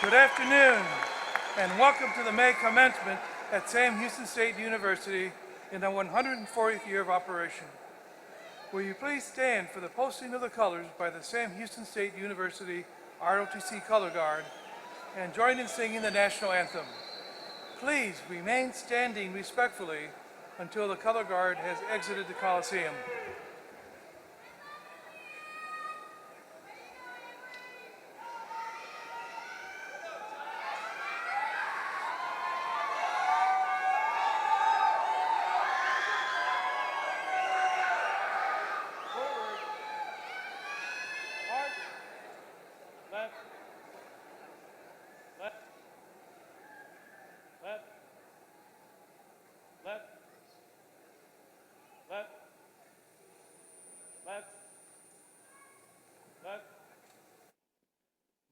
Good afternoon, and welcome to the May Commencement at Sam Houston State University in the 140th year of operation. Will you please stand for the posting of the colors by the Sam Houston State University ROTC Color Guard and join in singing the national anthem. Please remain standing respectfully until the color guard has exited the Coliseum.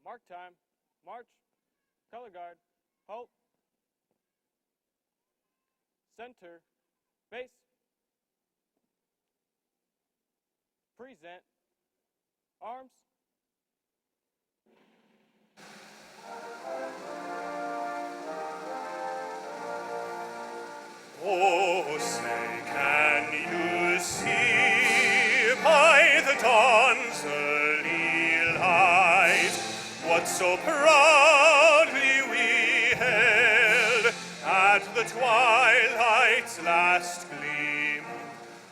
Mark time, march, color guard, halt, center, base, present, arms. Oh, say, can you see by the dawn's early light what so proudly we hailed at the twilight's last gleam,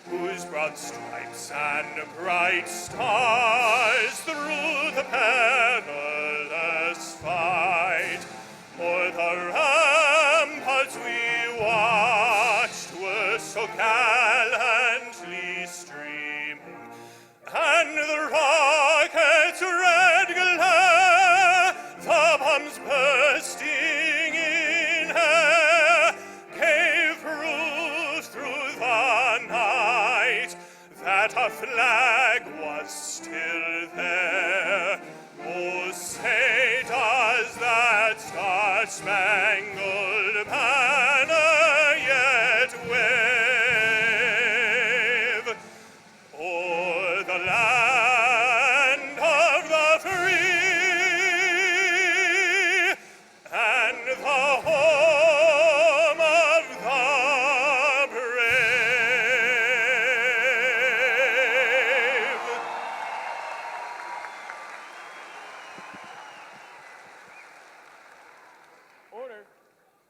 whose broad stripes and bright stars through the perilous fight o'er the ramparts we watched were so gallantly streaming, and the rocket's red glare, the bombs bursting in air, gave proof through the night that our flag was still there. Oh, say does that star-spangled banner yet wave o'er the land of the free and the home of the brave? Order,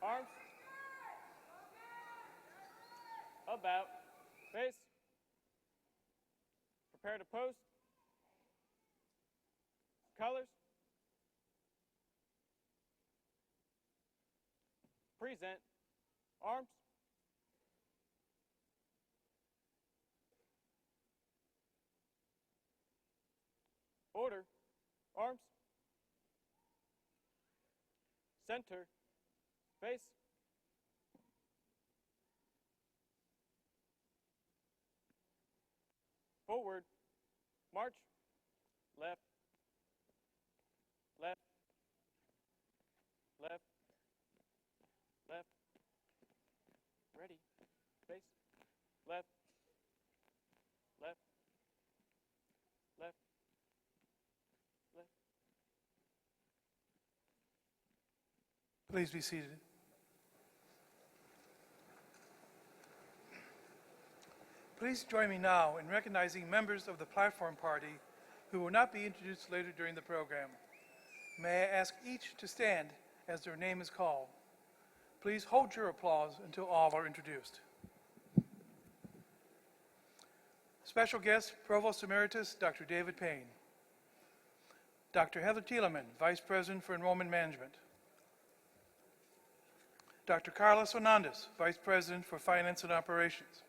arms, about, face, prepare to post, colors, present, arms, order, arms, center, face, forward, march, left, left, left, left, ready, face, left, left, left, left. Please be seated. Please join me now in recognizing members of the Platform Party who will not be introduced later during the program. May I ask each to stand as their name is called. Please hold your applause until all are introduced. Special guest, Provost Emeritus, Dr. David Payne. Dr. Heather Thielemann, Vice President for Enrollment Management. Dr. Carlos Hernandez, Vice President for Finance and Operations.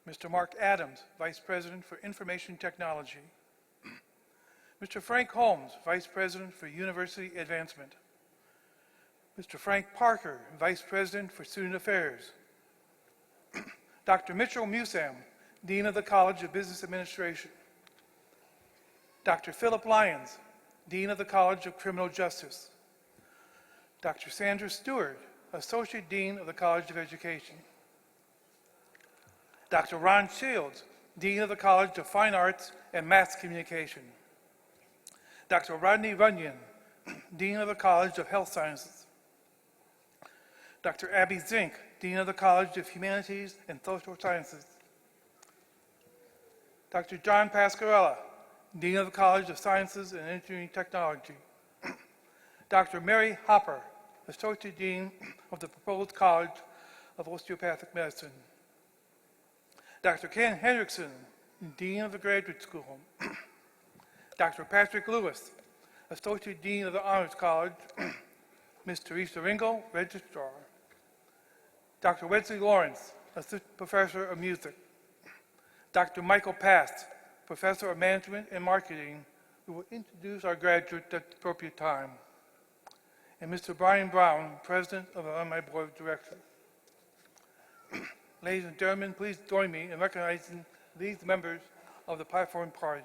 Mr. Mark Adams, Vice President for Information Technology. Mr. Frank Holmes, Vice President for University Advancement. Mr. Frank Parker, Vice President for Student Affairs. Dr. Mitchell Musam, Dean of the College of Business Administration. Dr. Philip Lyons, Dean of the College of Criminal Justice. Dr. Sandra Stewart, Associate Dean of the College of Education. Dr. Ron Shields, Dean of the College of Fine Arts and Mass Communication. Dr. Rodney Runyon, Dean of the College of Health Sciences. Dr. Abby Zink, Dean of the College of Humanities and Social Sciences. Dr. John Pascarella, Dean of the College of Sciences and Engineering Technology. Dr. Mary Hopper, Associate Dean of the proposed College of Osteopathic Medicine. Dr. Ken Hendrickson, Dean of the Graduate School. Dr. Patrick Lewis, Associate Dean of the Honors College. Ms. Teresa Ringo, Registrar. Dr. Wesley Lawrence, Assistant Professor of Music. Dr. Michael Past, Professor of Management and Marketing, who will introduce our graduates at the appropriate time. And Mr. Brian Brown, President of the Alumni Board of Directors. Ladies and gentlemen, please join me in recognizing these members of the platform party.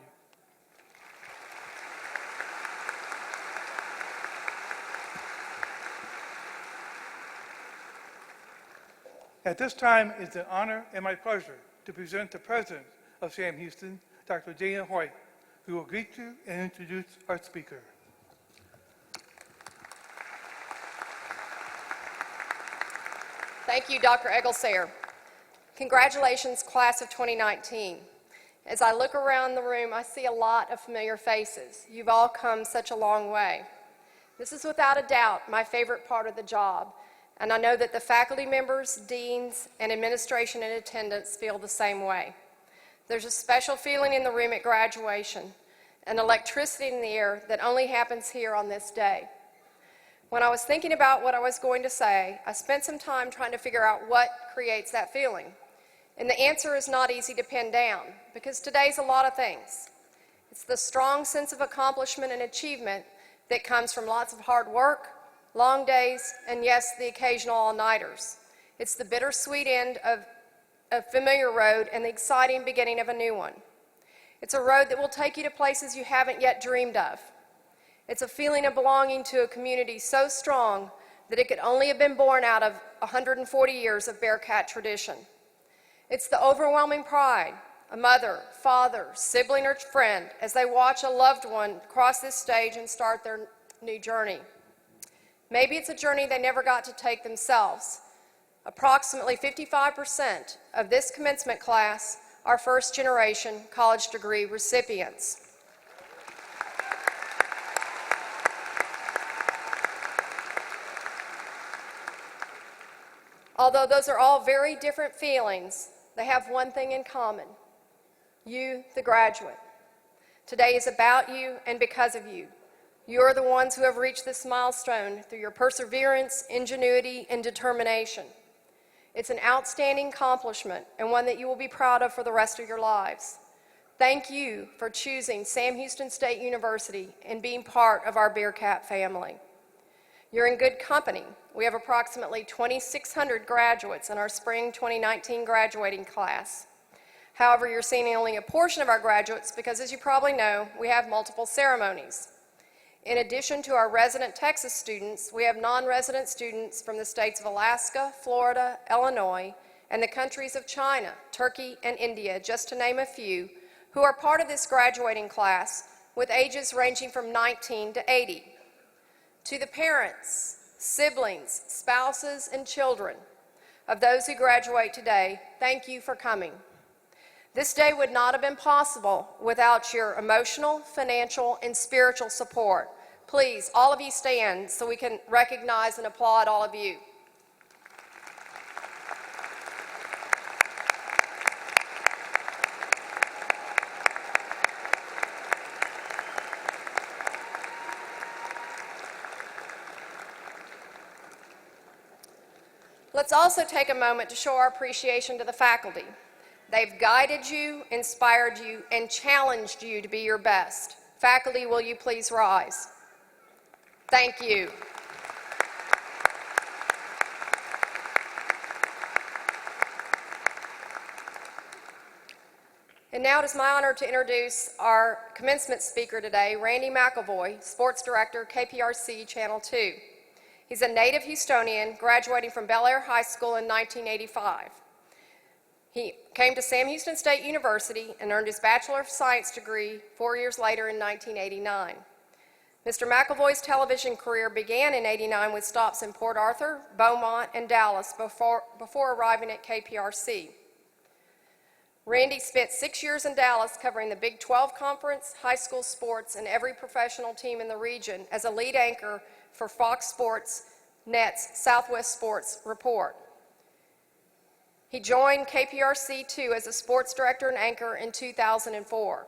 At this time, it's an honor and my pleasure to present the President of Sam Houston, Dr. Dana Hoyt, who will greet you and introduce our speaker. Thank you, Dr. Egelsayer. Congratulations, class of 2019. As I look around the room, I see a lot of familiar faces. You've all come such a long way. This is without a doubt my favorite part of the job, and I know that the faculty members, deans, and administration in attendance feel the same way. There's a special feeling in the room at graduation, an electricity in the air that only happens here on this day. When I was thinking about what I was going to say, I spent some time trying to figure out what creates that feeling. And the answer is not easy to pin down, because today's a lot of things. It's the strong sense of accomplishment and achievement that comes from lots of hard work, long days, and yes, the occasional all-nighters. It's the bittersweet end of a familiar road and the exciting beginning of a new one. It's a road that will take you to places you haven't yet dreamed of. It's a feeling of belonging to a community so strong that it could only have been born out of 140 years of Bearcat tradition. It's the overwhelming pride, a mother, father, sibling, or friend, as they watch a loved one cross this stage and start their new journey. Maybe it's a journey they never got to take themselves. Approximately 55% of this commencement class are first-generation college degree recipients. Although those are all very different feelings, they have one thing in common: you, the graduate. Today is about you and because of you. You're the ones who have reached this milestone through your perseverance, ingenuity, and determination. It's an outstanding accomplishment and one that you will be proud of for the rest of your lives. Thank you for choosing Sam Houston State University and being part of our Bearcat family. You're in good company. We have approximately 2,600 graduates in our spring 2019 graduating class. However, you're seeing only a portion of our graduates because, as you probably know, we have multiple ceremonies. In addition to our resident Texas students, we have non-resident students from the states of Alaska, Florida, Illinois, and the countries of China, Turkey, and India, just to name a few, who are part of this graduating class with ages ranging from 19 to 80. To the parents, siblings, spouses, and children of those who graduate today, thank you for coming. This day would not have been possible without your emotional, financial, and spiritual support. Please, all of you stand so we can recognize and applaud all of you. Let's also take a moment to show our appreciation to the faculty. They've guided you, inspired you, and challenged you to be your best. Faculty, will you please rise? Thank you. And now it is my honor to introduce our commencement speaker today, Randy McElvoy, Sports Director, KPRC Channel 2. He's a native Houstonian, graduating from Bel Air High School in 1985. He came to Sam Houston State University and earned his Bachelor of Science degree 4 years later in 1989. Mr. McElvoy's television career began in '89 with stops in Port Arthur, Beaumont, and Dallas before arriving at KPRC. Randy spent 6 years in Dallas covering the Big 12 Conference, high school sports, and every professional team in the region as a lead anchor for Fox Sports Net's Southwest Sports Report. He joined KPRC2 as a sports director and anchor in 2004.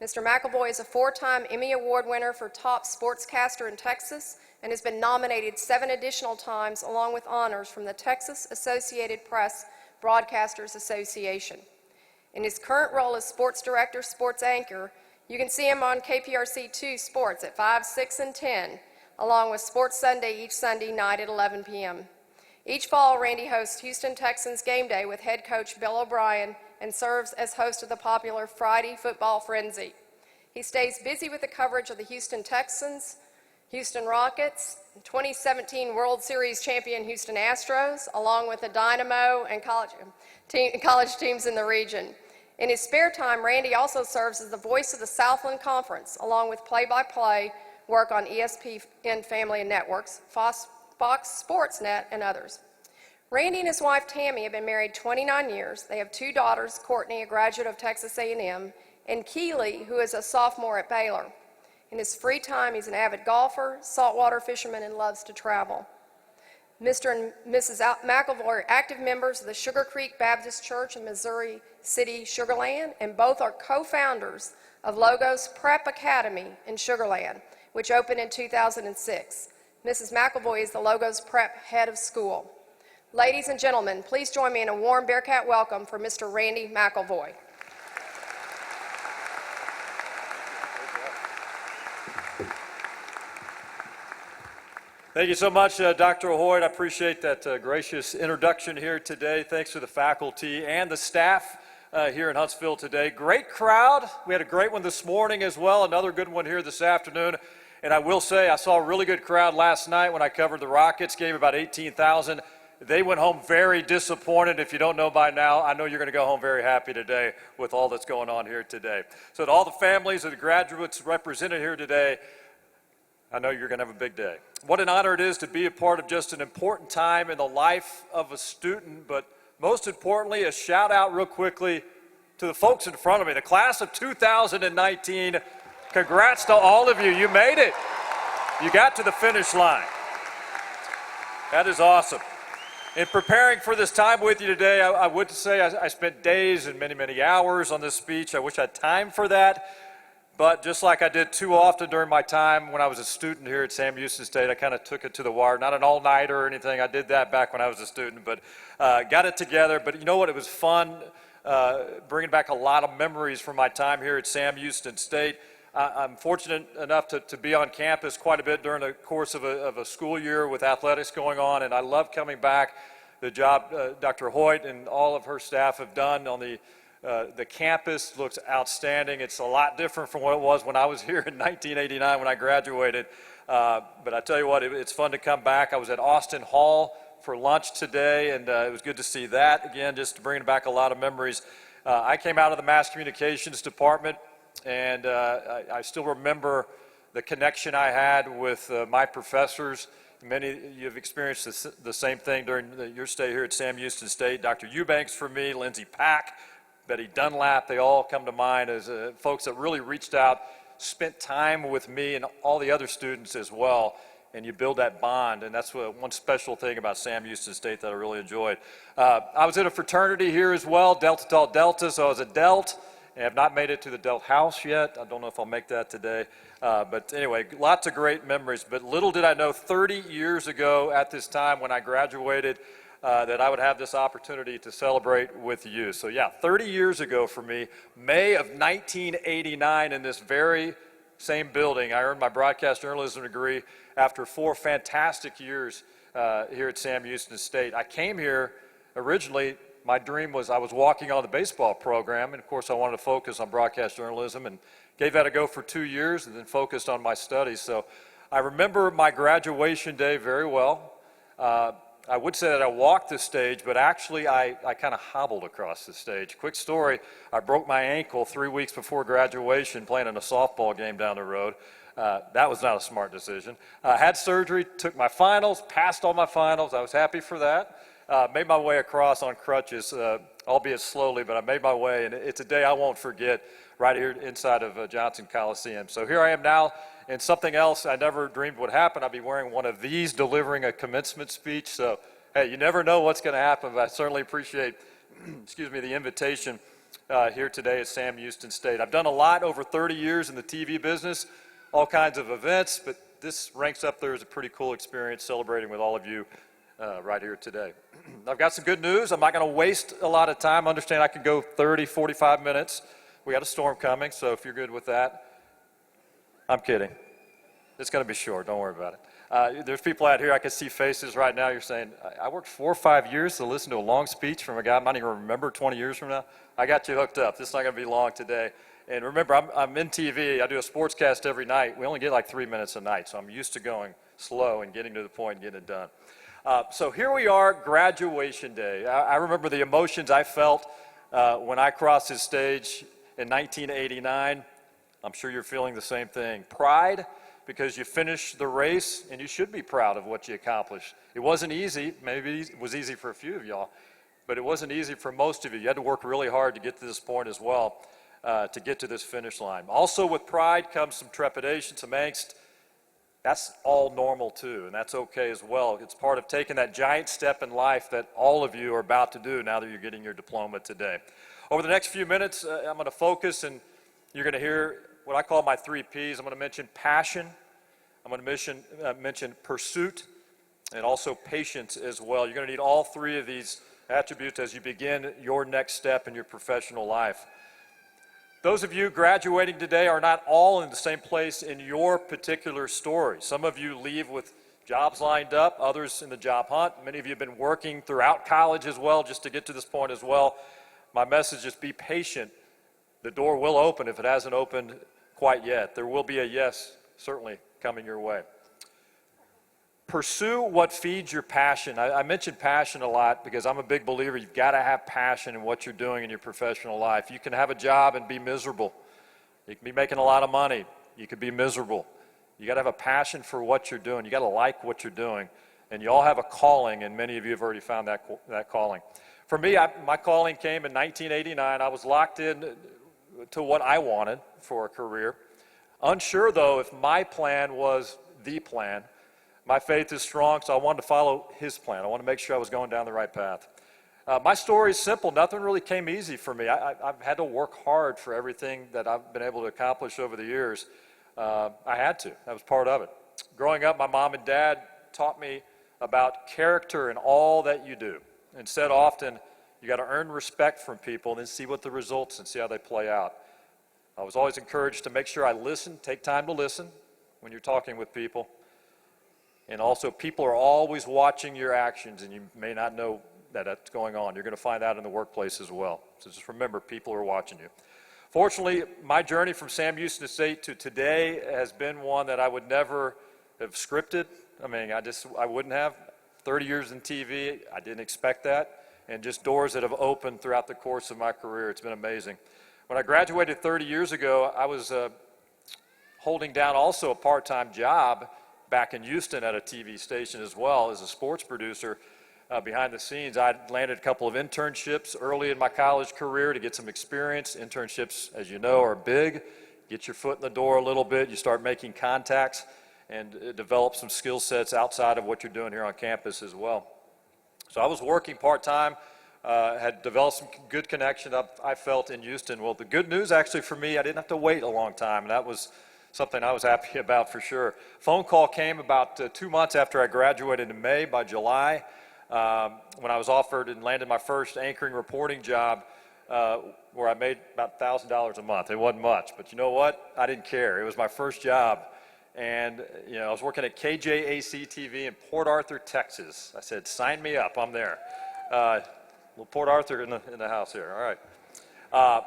Mr. McElvoy is a 4-time Emmy Award winner for Top Sportscaster in Texas and has been nominated 7 additional times along with honors from the Texas Associated Press Broadcasters Association. In his current role as sports director, sports anchor, you can see him on KPRC2 Sports at 5, 6, and 10, along with Sports Sunday each Sunday night at 11 p.m. Each fall, Randy hosts Houston Texans Game Day with head coach Bill O'Brien and serves as host of the popular Friday Football Frenzy. He stays busy with the coverage of the Houston Texans, Houston Rockets, 2017 World Series champion Houston Astros, along with the Dynamo and college teams in the region. In his spare time, Randy also serves as the voice of the Southland Conference, along with play-by-play work on ESPN Family and Networks, Fox Sports Net, and others. Randy and his wife Tammy have been married 29 years. They have 2 daughters, Courtney, a graduate of Texas A&M, and Keely, who is a sophomore at Baylor. In his free time, he's an avid golfer, saltwater fisherman, and loves to travel. Mr. and Mrs. McElvoy are active members of the Sugar Creek Baptist Church in Missouri City, Sugar Land, and both are co-founders of Logos Prep Academy in Sugar Land, which opened in 2006. Mrs. McElvoy is the Logos Prep head of school. Ladies and gentlemen, please join me in a warm Bearcat welcome for Mr. Randy McElvoy. Thank you so much, Dr. Hoyt. I appreciate that gracious introduction here today. Thanks to the faculty and the staff here in Huntsville today. Great crowd. We had a great one this morning as well, another good one here this afternoon. And I will say, I saw a really good crowd last night when I covered the Rockets game, about 18,000. They went home very disappointed. If you don't know by now, I know you're going to go home very happy today with all that's going on here today. So to all the families and the graduates represented here today, I know you're going to have a big day. What an honor it is to be a part of just an important time in the life of a student, but most importantly, a shout out real quickly to the folks in front of me, the class of 2019. Congrats to all of you. You made it. You got to the finish line. That is awesome. In preparing for this time with you today, I would say I spent days and many, many hours on this speech. I wish I had time for that. But just like I did too often during my time when I was a student here at Sam Houston State, I kind of took it to the wire. Not an all-nighter or anything. I did that back when I was a student, but got it together. But you know what? It was fun bringing back a lot of memories from my time here at Sam Houston State. I'm fortunate enough to be on campus quite a bit during the course of a school year with athletics going on, and I love coming back. The job Dr. Hoyt and all of her staff have done on the campus looks outstanding. It's a lot different from what it was when I was here in 1989 when I graduated. But I tell you what, it's fun to come back. I was at Austin Hall for lunch today, and it was good to see that again, just bringing back a lot of memories. I came out of the mass communications department, and I still remember the connection I had with my professors. Many of you have experienced the same thing during your stay here at Sam Houston State. Dr. Eubanks for me, Lindsay Pack, Betty Dunlap, they all come to mind as folks that really reached out, spent time with me and all the other students as well, and you build that bond, and that's one special thing about Sam Houston State that I really enjoyed. I was in a fraternity here as well, Delta Tau Delta, so I was a Delt, and have not made it to the Delt House yet. I don't know if I'll make that today. But anyway, lots of great memories, but little did I know 30 years ago at this time when I graduated that I would have this opportunity to celebrate with you. So yeah, 30 years ago for me, May of 1989 in this very same building, I earned my broadcast journalism degree after 4 fantastic years here at Sam Houston State. I came here originally, my dream was I was walking on the baseball program, and of course I wanted to focus on broadcast journalism and gave that a go for 2 years and then focused on my studies. So I remember my graduation day very well. I would say that I walked the stage, but actually I kind of hobbled across the stage. Quick story, I broke my ankle 3 weeks before graduation playing in a softball game down the road. That was not a smart decision. Had surgery, took my finals, passed all my finals. I was happy for that. Made my way across on crutches, albeit slowly, but I made my way, and it's a day I won't forget right here inside of Johnson Coliseum. So here I am now in something else I never dreamed would happen. I'd be wearing one of these delivering a commencement speech. So, hey, you never know what's going to happen, but I certainly appreciate excuse me, the invitation here today at Sam Houston State. I've done a lot over 30 years in the TV business, all kinds of events, but this ranks up there as a pretty cool experience celebrating with all of you right here today. I've got some good news. I'm not going to waste a lot of time. Understand I could go 30, 45 minutes. We got a storm coming, so if you're good with that, I'm kidding. It's going to be short. Don't worry about it. There's people out here, I can see faces right now. You're saying, I worked 4 or 5 years to listen to a long speech from a guy I might even remember 20 years from now. I got you hooked up. This is not going to be long today. And remember, I'm in TV. I do a sportscast every night. We only get like 3 minutes a night, so I'm used to going slow and getting to the point and getting it done. So here we are, graduation day. I remember the emotions I felt when I crossed this stage in 1989. I'm sure you're feeling the same thing. Pride, because you finished the race, and you should be proud of what you accomplished. It wasn't easy. Maybe it was easy for a few of y'all, but it wasn't easy for most of you. You had to work really hard to get to this point as well, to get to this finish line. Also with pride comes some trepidation, some angst. That's all normal too, and that's okay as well. It's part of taking that giant step in life that all of you are about to do now that you're getting your diploma today. Over the next few minutes, I'm going to focus, and you're going to hear what I call my 3 Ps. I'm going to mention passion, I'm going to mention pursuit, and also patience as well. You're going to need all 3 of these attributes as you begin your next step in your professional life. Those of you graduating today are not all in the same place in your particular story. Some of you leave with jobs lined up, others in the job hunt. Many of you have been working throughout college as well just to get to this point as well. My message is be patient. The door will open if it hasn't opened quite yet. There will be a yes, certainly, coming your way. Pursue what feeds your passion. I mention passion a lot because I'm a big believer you've got to have passion in what you're doing in your professional life. You can have a job and be miserable. You can be making a lot of money. You could be miserable. You got to have a passion for what you're doing. You got to like what you're doing. And you all have a calling, and many of you have already found that calling. For me, my calling came in 1989. I was locked in to what I wanted for a career. Unsure, though, if my plan was the plan. My faith is strong, so I wanted to follow his plan. I wanted to make sure I was going down the right path. My story is simple. Nothing really came easy for me. I've had to work hard for everything that I've been able to accomplish over the years. I had to. That was part of it. Growing up, my mom and dad taught me about character in all that you do, and said often, you got to earn respect from people and then see what the results and see how they play out. I was always encouraged to make sure I listen, take time to listen when you're talking with people. And also, people are always watching your actions, and you may not know that that's going on. You're going to find out in the workplace as well. So just remember, people are watching you. Fortunately, my journey from Sam Houston State to today has been one that I would never have scripted. I mean, I wouldn't have. 30 years in TV, I didn't expect that. And just doors that have opened throughout the course of my career. It's been amazing. When I graduated 30 years ago, I was holding down also a part-time job back in Houston at a TV station as well as a sports producer behind the scenes. I landed a couple of internships early in my college career to get some experience. Internships, as you know, are big. Get your foot in the door a little bit. You start making contacts and develop some skill sets outside of what you're doing here on campus as well. So I was working part-time, had developed some good connections I felt in Houston. Well, the good news actually for me, I didn't have to wait a long time, and that was something I was happy about for sure. Phone call came about 2 months after I graduated in May. By July, when I was offered and landed my first anchoring reporting job where I made about $1,000 a month. It wasn't much, but you know what? I didn't care. It was my first job. And I was working at KJAC TV in Port Arthur, Texas. I said, sign me up, I'm there. Little Port Arthur in the house here, all right.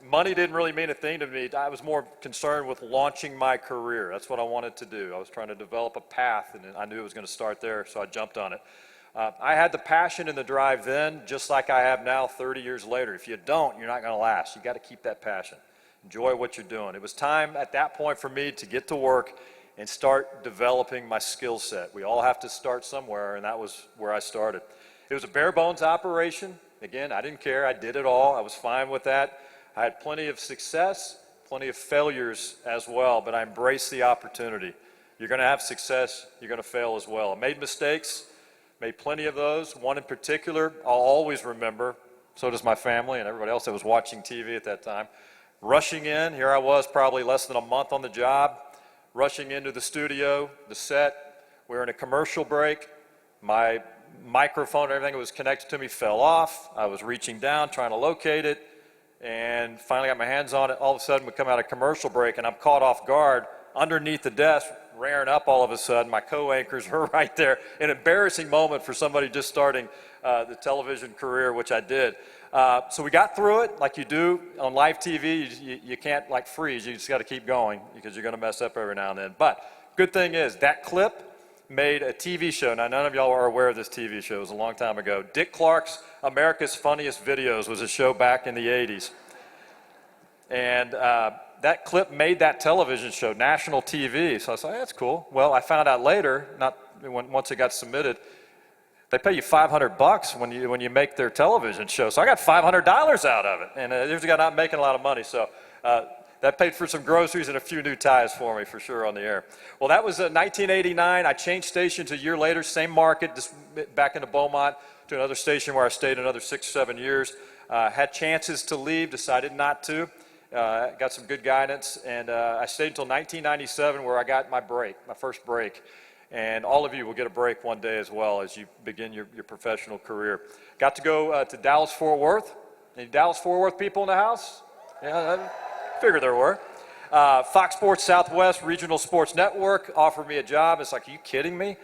Money didn't really mean a thing to me. I was more concerned with launching my career. That's what I wanted to do. I was trying to develop a path, and I knew it was going to start there, so I jumped on it. I had the passion and the drive then, just like I have now 30 years later. If you don't, you're not going to last. You got to keep that passion. Enjoy what you're doing. It was time at that point for me to get to work and start developing my skill set. We all have to start somewhere, and that was where I started. It was a bare bones operation. Again, I didn't care. I did it all. I was fine with that. I had plenty of success, plenty of failures as well, but I embraced the opportunity. You're going to have success. You're going to fail as well. I made mistakes, made plenty of those. One in particular I'll always remember. So does my family and everybody else that was watching TV at that time. Rushing in, here I was probably less than a month on the job, rushing into the studio, the set. We were in a commercial break. My microphone and everything that was connected to me fell off. I was reaching down, trying to locate it, and finally got my hands on it. All of a sudden we come out of commercial break and I'm caught off guard underneath the desk, rearing up all of a sudden. My co-anchors were right there. An embarrassing moment for somebody just starting the television career, which I did. So we got through it like you do on live TV. You can't like freeze. You just got to keep going because you're going to mess up every now and then. But good thing is that clip made a TV show. Now, none of y'all are aware of this TV show. It was a long time ago. Dick Clark's America's Funniest Videos was a show back in the 80s. And that clip made that television show, national TV. So I thought, that's cool. Well, I found out later, once it got submitted, they pay you $500 when you make their television show. So I got $500 out of it. And there's a guy not making a lot of money. So that paid for some groceries and a few new ties for me, for sure, on the air. Well, that was 1989. I changed stations a year later, same market, just back into Beaumont to another station where I stayed another 6 or 7 years. Had chances to leave, decided not to. Got some good guidance, and I stayed until 1997 where I got my break, my first break. And all of you will get a break one day as well as you begin your professional career. Got to go to Dallas-Fort Worth. Any Dallas-Fort Worth people in the house? Yeah, I figured there were. Fox Sports Southwest Regional Sports Network offered me a job. It's like, are you kidding me?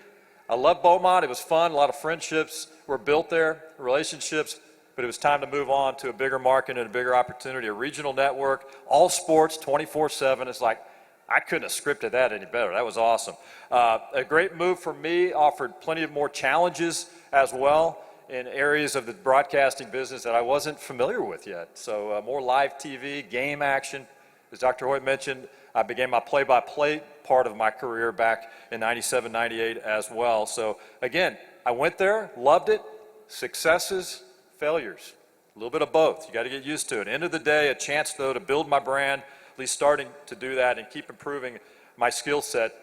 I love Beaumont. It was fun. A lot of friendships were built there, relationships. But it was time to move on to a bigger market and a bigger opportunity, a regional network, all sports, 24/7. It's like, I couldn't have scripted that any better. That was awesome. A great move for me, offered plenty of more challenges as well in areas of the broadcasting business that I wasn't familiar with yet. So more live TV, game action. As Dr. Hoyt mentioned, I began my play-by-play part of my career back in 97, 98 as well. So again, I went there, loved it, successes, failures, a little bit of both. You got to get used to it. End of the day, a chance though to build my brand, at least starting to do that and keep improving my skill set,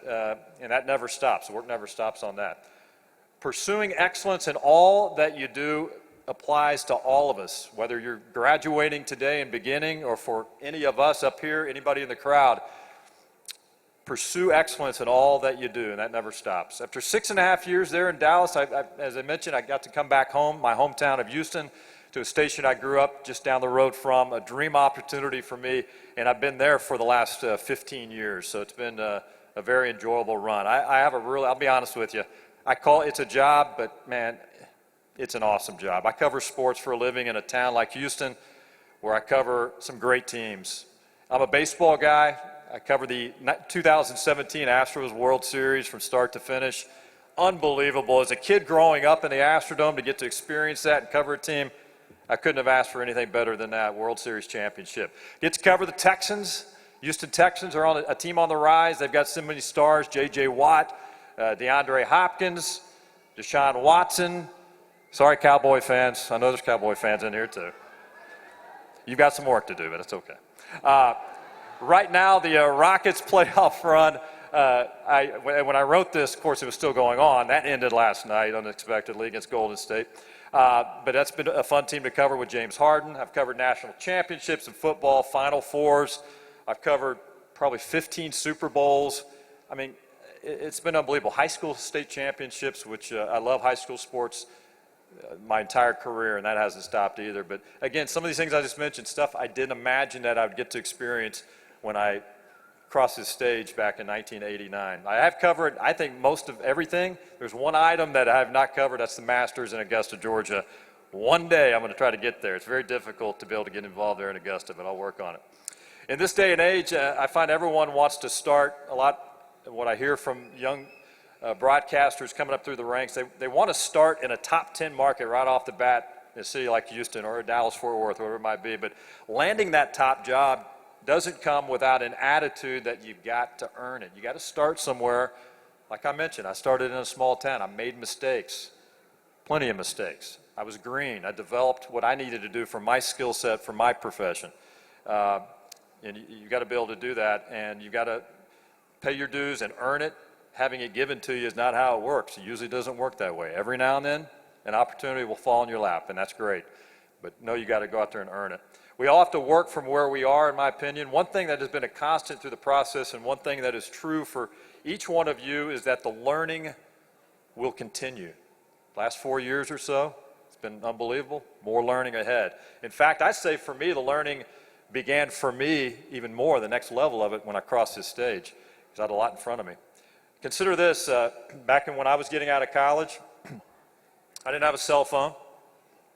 and that never stops. Work never stops on that. Pursuing excellence in all that you do applies to all of us, whether you're graduating today and beginning, or for any of us up here, anybody in the crowd. Pursue excellence in all that you do, and that never stops. After 6.5 years there in Dallas, as I mentioned, I got to come back home, my hometown of Houston, to a station I grew up just down the road from, a dream opportunity for me, and I've been there for the last 15 years, so it's been a very enjoyable run. I have a real, I'll be honest with you, I call it's a job, but man, it's an awesome job. I cover sports for a living in a town like Houston, where I cover some great teams. I'm a baseball guy. I covered the 2017 Astros World Series from start to finish. Unbelievable. As a kid growing up in the Astrodome, to get to experience that and cover a team, I couldn't have asked for anything better than that World Series championship. Get to cover the Texans. Houston Texans are on a team on the rise. They've got so many stars: J.J. Watt, DeAndre Hopkins, Deshaun Watson. Sorry, Cowboy fans. I know there's Cowboy fans in here too. You've got some work to do, but it's okay. Right now, the Rockets playoff run, when I wrote this, of course, it was still going on. That ended last night unexpectedly against Golden State. But that's been a fun team to cover with James Harden. I've covered national championships in football, Final Fours. I've covered probably 15 Super Bowls. I mean, it's been unbelievable. High school state championships, which I love high school sports my entire career, and that hasn't stopped either. But again, some of these things I just mentioned, stuff I didn't imagine that I would get to experience when I crossed this stage back in 1989. I have covered, I think, most of everything. There's one item that I have not covered. That's the Masters in Augusta, Georgia. One day I'm going to try to get there. It's very difficult to be able to get involved there in Augusta, but I'll work on it. In this day and age, I find everyone wants to start a lot. What I hear from young broadcasters coming up through the ranks, they want to start in a top 10 market right off the bat in a city like Houston or Dallas-Fort Worth, wherever it might be. But landing that top job doesn't come without an attitude that you've got to earn it. You got to start somewhere. Like I mentioned, I started in a small town. I made mistakes, plenty of mistakes. I was green. I developed what I needed to do for my skill set, for my profession. And you got to be able to do that, and you got to pay your dues and earn it. Having it given to you is not how it works. It usually doesn't work that way. Every now and then, an opportunity will fall in your lap, and that's great. But no, you got to go out there and earn it. We all have to work from where we are, in my opinion. One thing that has been a constant through the process, and one thing that is true for each one of you, is that the learning will continue. Last 4 years or so, it's been unbelievable. More learning ahead. In fact, I say for me, the learning began for me even more, the next level of it, when I crossed this stage, because I had a lot in front of me. Consider this, back when I was getting out of college, I didn't have a cell phone,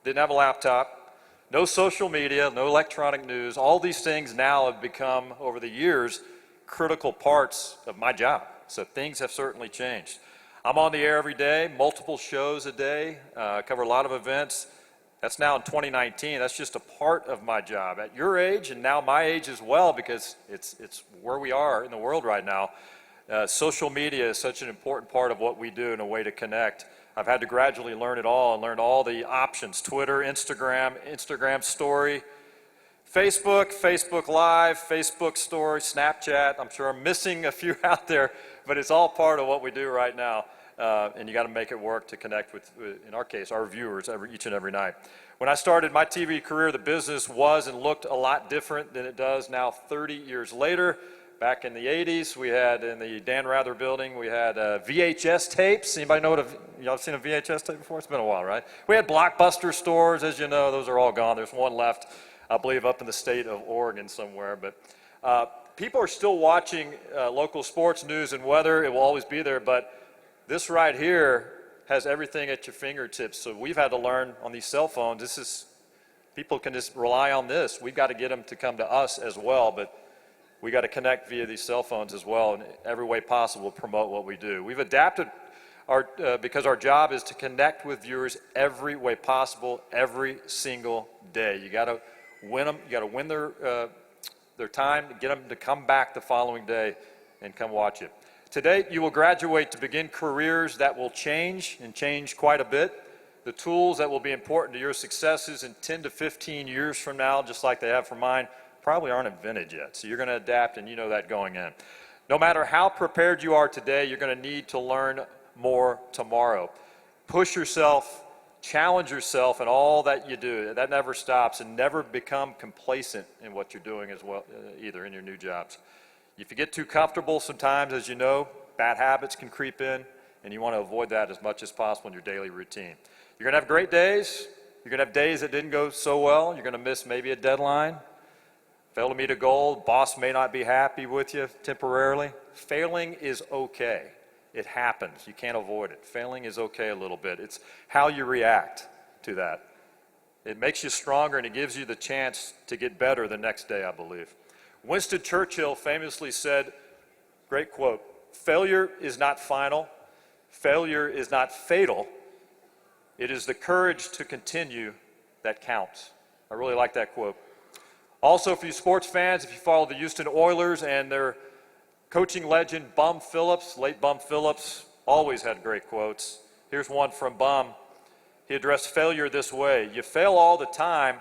didn't have a laptop, no social media, no electronic news. All these things now have become, over the years, critical parts of my job. So things have certainly changed. I'm on the air every day, multiple shows a day, cover a lot of events. That's now in 2019. That's just a part of my job. At your age, and now my age as well, because it's where we are in the world right now, social media is such an important part of what we do and a way to connect. I've had to gradually learn it all and learn all the options: Twitter, Instagram story, Facebook, Facebook Live, Facebook story, Snapchat. I'm sure I'm missing a few out there, but it's all part of what we do right now. And you got to make it work to connect with, in our case, our viewers each and every night. When I started my TV career, the business was and looked a lot different than it does now 30 years later. Back in the 80s, we had, in the Dan Rather building, we had VHS tapes. Anybody know y'all seen a VHS tape before? It's been a while, right? We had Blockbuster stores, as you know. Those are all gone. There's one left, I believe, up in the state of Oregon somewhere. But people are still watching local sports, news, and weather. It will always be there, but this right here has everything at your fingertips. So we've had to learn on these cell phones. People can just rely on this. We've got to get them to come to us as well, but we got to connect via these cell phones as well in every way possible to promote what we do. We've adapted because our job is to connect with viewers every way possible, every single day. You got to win them. You got to win their time, get them to come back the following day and come watch it. Today, you will graduate to begin careers that will change and change quite a bit. The tools that will be important to your successes in 10 to 15 years from now, just like they have for mine, probably aren't invented yet. So you're going to adapt, and you know that going in. No matter how prepared you are today, you're going to need to learn more tomorrow. Push yourself, challenge yourself in all that you do. That never stops, and never become complacent in what you're doing as well, either in your new jobs. If you get too comfortable sometimes, as you know, bad habits can creep in, and you want to avoid that as much as possible in your daily routine. You're going to have great days. You're going to have days that didn't go so well. You're going to miss maybe a deadline. Fail to meet a goal. Boss may not be happy with you temporarily. Failing is okay. It happens. You can't avoid it. Failing is okay a little bit. It's how you react to that. It makes you stronger, and it gives you the chance to get better the next day, I believe. Winston Churchill famously said, great quote, "Failure is not final. Failure is not fatal. It is the courage to continue that counts." I really like that quote. Also, for you sports fans, if you follow the Houston Oilers and their coaching legend, Bum Phillips, late Bum Phillips, always had great quotes. Here's one from Bum. He addressed failure this way: "You fail all the time,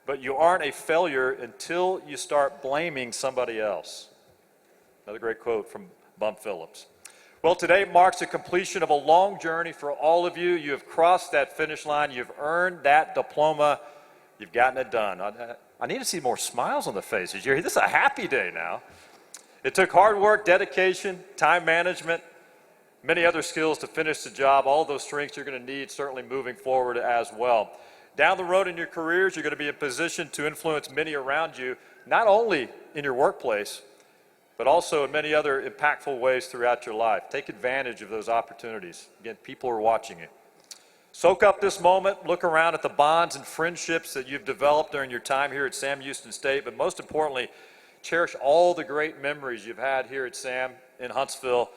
but you aren't a failure until you start blaming somebody else." Another great quote from Bum Phillips. Well, today marks the completion of a long journey for all of you. You have crossed that finish line. You've earned that diploma. You've gotten it done. I need to see more smiles on the faces. This is a happy day now. It took hard work, dedication, time management, many other skills to finish the job. All of those strengths you're going to need certainly moving forward as well. Down the road in your careers, you're going to be in position to influence many around you, not only in your workplace, but also in many other impactful ways throughout your life. Take advantage of those opportunities. Again, people are watching you. Soak up this moment. Look around at the bonds and friendships that you've developed during your time here at Sam Houston State, but most importantly, cherish all the great memories you've had here at Sam in Huntsville,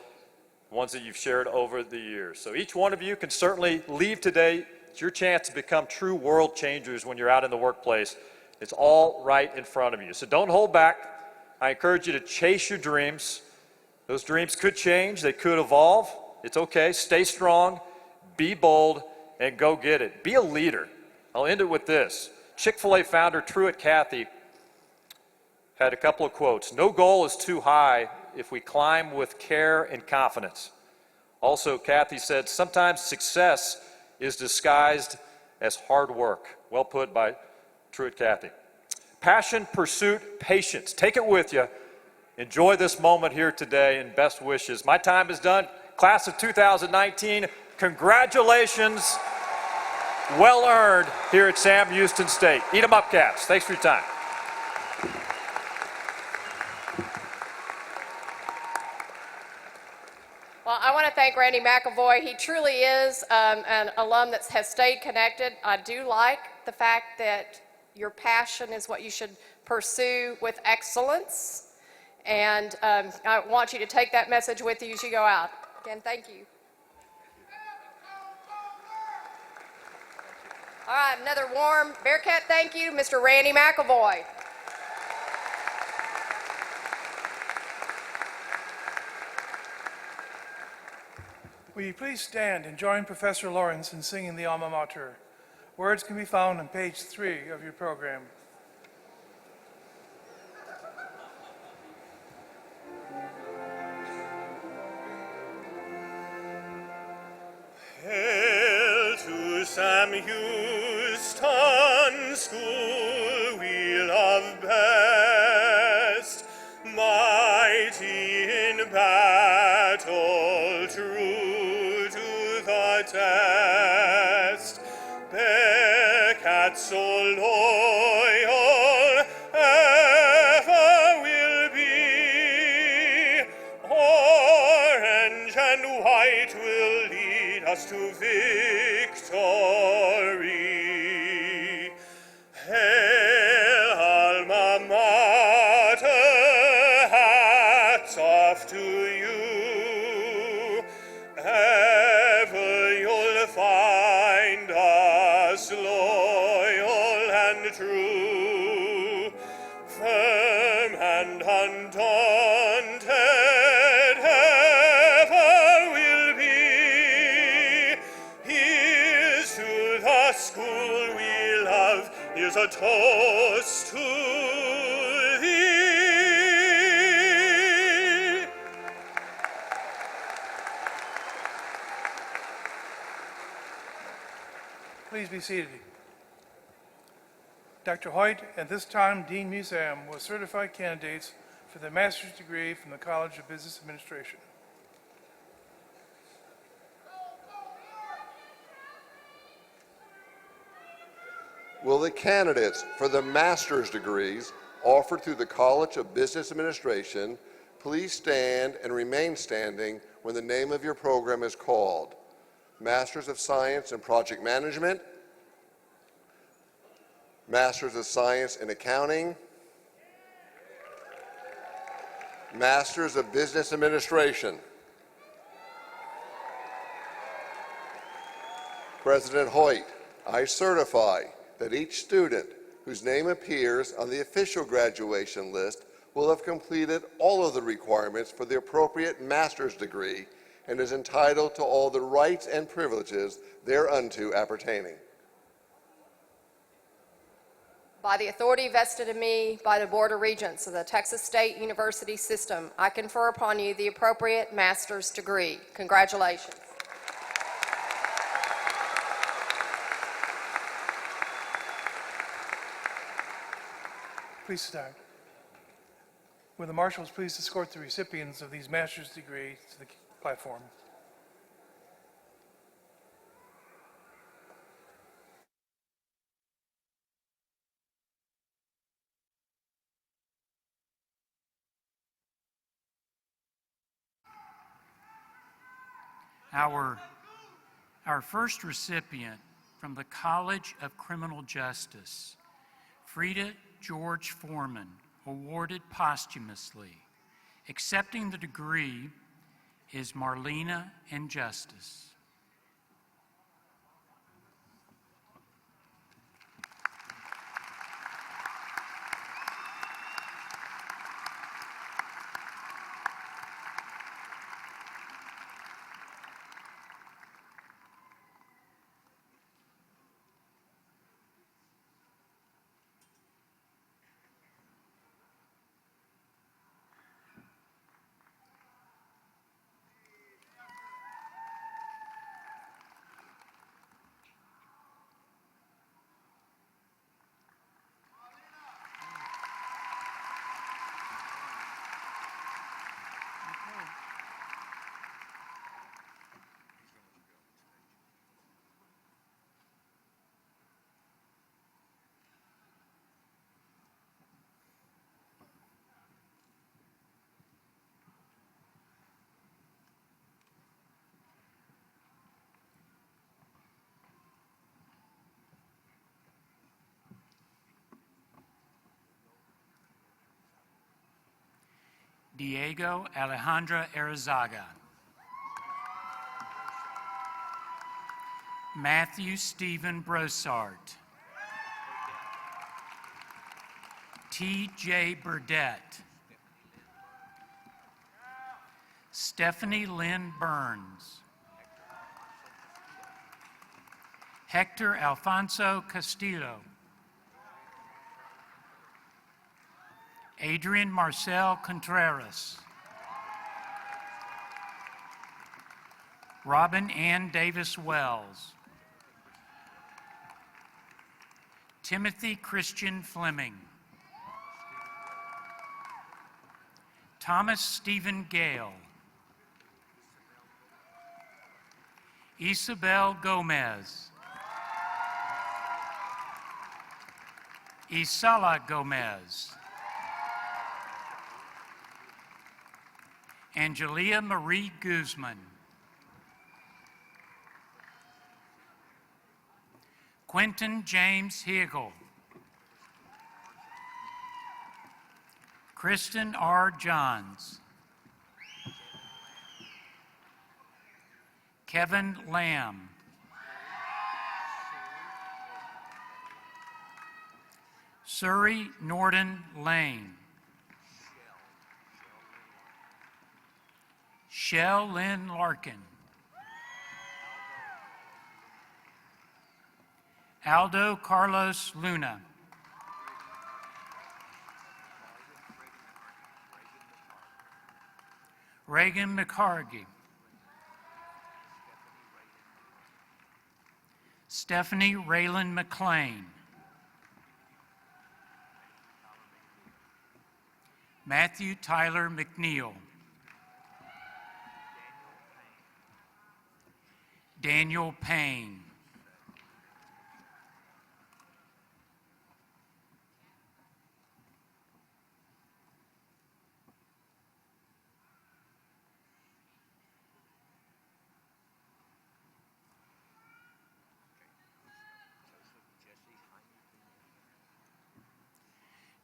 ones that you've shared over the years. So each one of you can certainly leave today. It's your chance to become true world changers when you're out in the workplace. It's all right in front of you. So don't hold back. I encourage you to chase your dreams. Those dreams could change, they could evolve. It's okay. Stay strong, be bold, and go get it. Be a leader. I'll end it with this. Chick-fil-A founder Truett Cathy had a couple of quotes. No goal is too high if we climb with care and confidence. Also, Cathy said, sometimes success is disguised as hard work. Well put by Truett Cathy. Passion, pursuit, patience. Take it with you. Enjoy this moment here today, and best wishes. My time is done. Class of 2019, congratulations. Well earned here at Sam Houston State. Eat 'em up, Caps. Thanks for your time. Well, I want to thank Randy McAvoy. He truly is an alum that has stayed connected. I do like the fact that your passion is what you should pursue with excellence. And I want you to take that message with you as you go out. Again, thank you. All right, another warm Bearcat thank you, Mr. Randy McAvoy. Will you please stand and join Professor Lawrence in singing the Alma Mater? Words can be found on page 3 of your program. Hail to Sam Houston School we love best, mighty in battle, true to the test. Bearcats so loyal ever will be, orange and white will lead us to victory. Hail, Alma Mater, hats off to you. Ever you'll find us loyal and true, firm and undaunted ever will be. Here's to the school we love, here's a toast to thee. Please be seated. Dr. Hoyt, at this time, Dean Museum, will certify candidates for the master's degree from the College of Business Administration. Will the candidates for the master's degrees offered through the College of Business Administration please stand and remain standing when the name of your program is called? Masters of Science in Project Management, Masters of Science in Accounting, Masters of Business Administration. President Hoyt, I certify that each student whose name appears on the official graduation list will have completed all of the requirements for the appropriate master's degree and is entitled to all the rights and privileges thereunto appertaining. By the authority vested in me by the Board of Regents of the Texas State University System, I confer upon you the appropriate master's degree. Congratulations. Please stand. Will the marshals please escort the recipients of these master's degrees to the platform? Our first recipient from the College of Criminal Justice, Frida George Foreman, awarded posthumously. Accepting the degree is Marlena and Justice. Diego Alejandra Arizaga. Matthew Stephen Brossart. T.J. Burdett. Stephanie Lynn Burns. Hector Alfonso Castillo. Adrian Marcel Contreras. Robin Ann Davis Wells. Timothy Christian Fleming. Thomas Stephen Gale. Isabel Gomez. Isala Gomez. Angelia Marie Guzman. Quentin James Hegel. Kristen R. Johns. Kevin Lamb. Surrey Norton Lane. Shell Lynn Larkin. Aldo Carlos Luna. Reagan McCargy. Stephanie Raylan McLean. Matthew Tyler McNeil. Daniel Payne.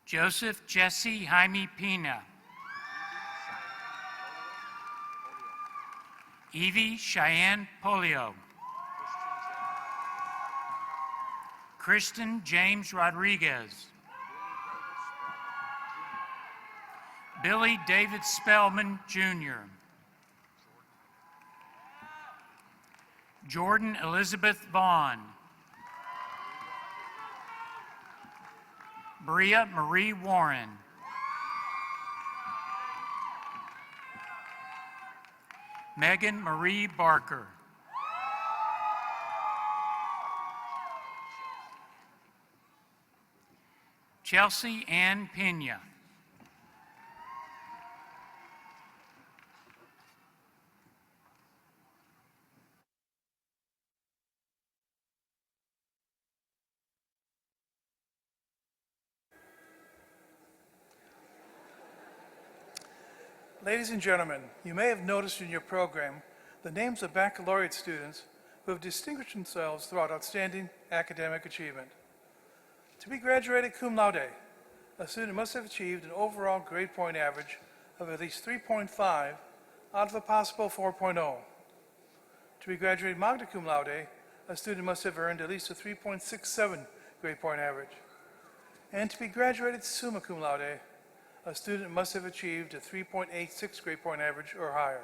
Joseph Jesse Jaime Pina. Evie Cheyenne Polio. Kristen James Rodriguez. Billy David Spellman, Jr. Jordan Elizabeth Vaughn. Bria Marie Warren. Megan Marie Barker. Chelsea Ann Pena. Ladies and gentlemen, you may have noticed in your program the names of baccalaureate students who have distinguished themselves throughout outstanding academic achievement. To be graduated cum laude, a student must have achieved an overall grade point average of at least 3.5 out of a possible 4.0. To be graduated magna cum laude, a student must have earned at least a 3.67 grade point average. And to be graduated summa cum laude, a student must have achieved a 3.86 grade point average or higher.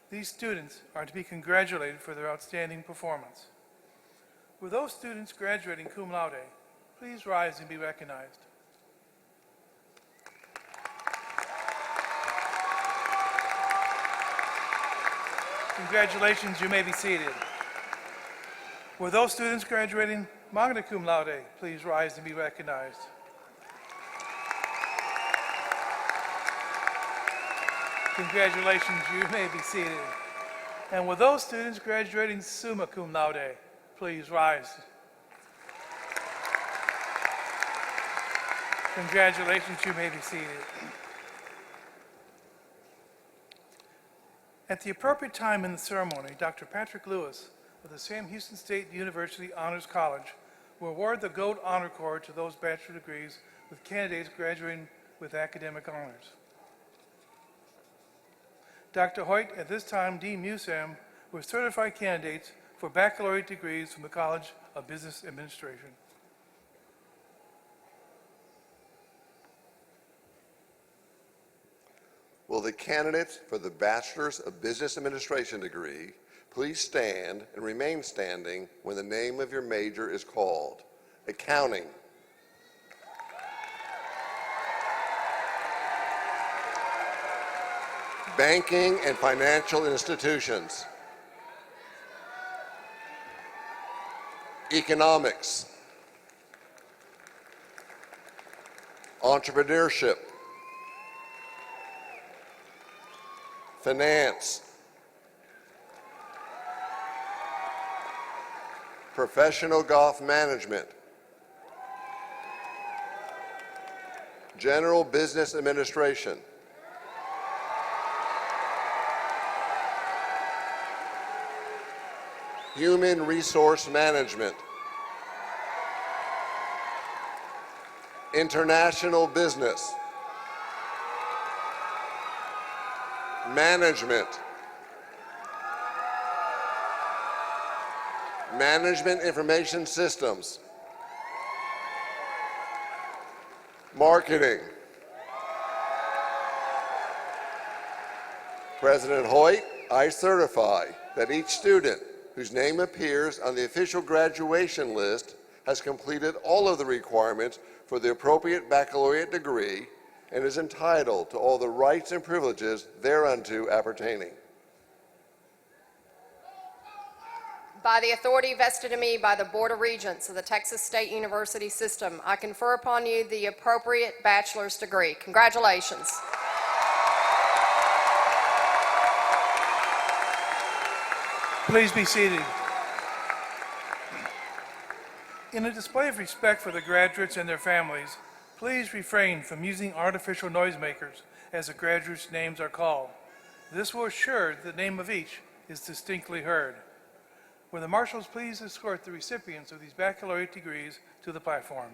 These students are to be congratulated for their outstanding performance. With those students graduating cum laude, please rise and be recognized. Congratulations, you may be seated. With those students graduating magna cum laude, please rise and be recognized. Congratulations, you may be seated. And with those students graduating summa cum laude, please rise. Congratulations, you may be seated. At the appropriate time in the ceremony, Dr. Patrick Lewis of the Sam Houston State University Honors College will award the GOAT Honor Cord to those bachelor degrees with candidates graduating with academic honors. Dr. Hoyt at this time deemed USAM with certified candidates for baccalaureate degrees from the College of Business Administration. Will the candidates for the Bachelor's of Business Administration degree please stand and remain standing when the name of your major is called? Accounting. Banking and financial institutions. Economics. Entrepreneurship. Finance. Professional golf management. General business administration. Human resource management. International business. Management. Management information systems. Marketing. President Hoyt, I certify that each student whose name appears on the official graduation list has completed all of the requirements for the appropriate baccalaureate degree and is entitled to all the rights and privileges thereunto appertaining. By the authority vested in me by the Board of Regents of the Texas State University System, I confer upon you the appropriate bachelor's degree. Congratulations. Please be seated. In a display of respect for the graduates and their families, please refrain from using artificial noisemakers as the graduates' names are called. This will assure that the name of each is distinctly heard. Will the marshals please escort the recipients of these baccalaureate degrees to the platform?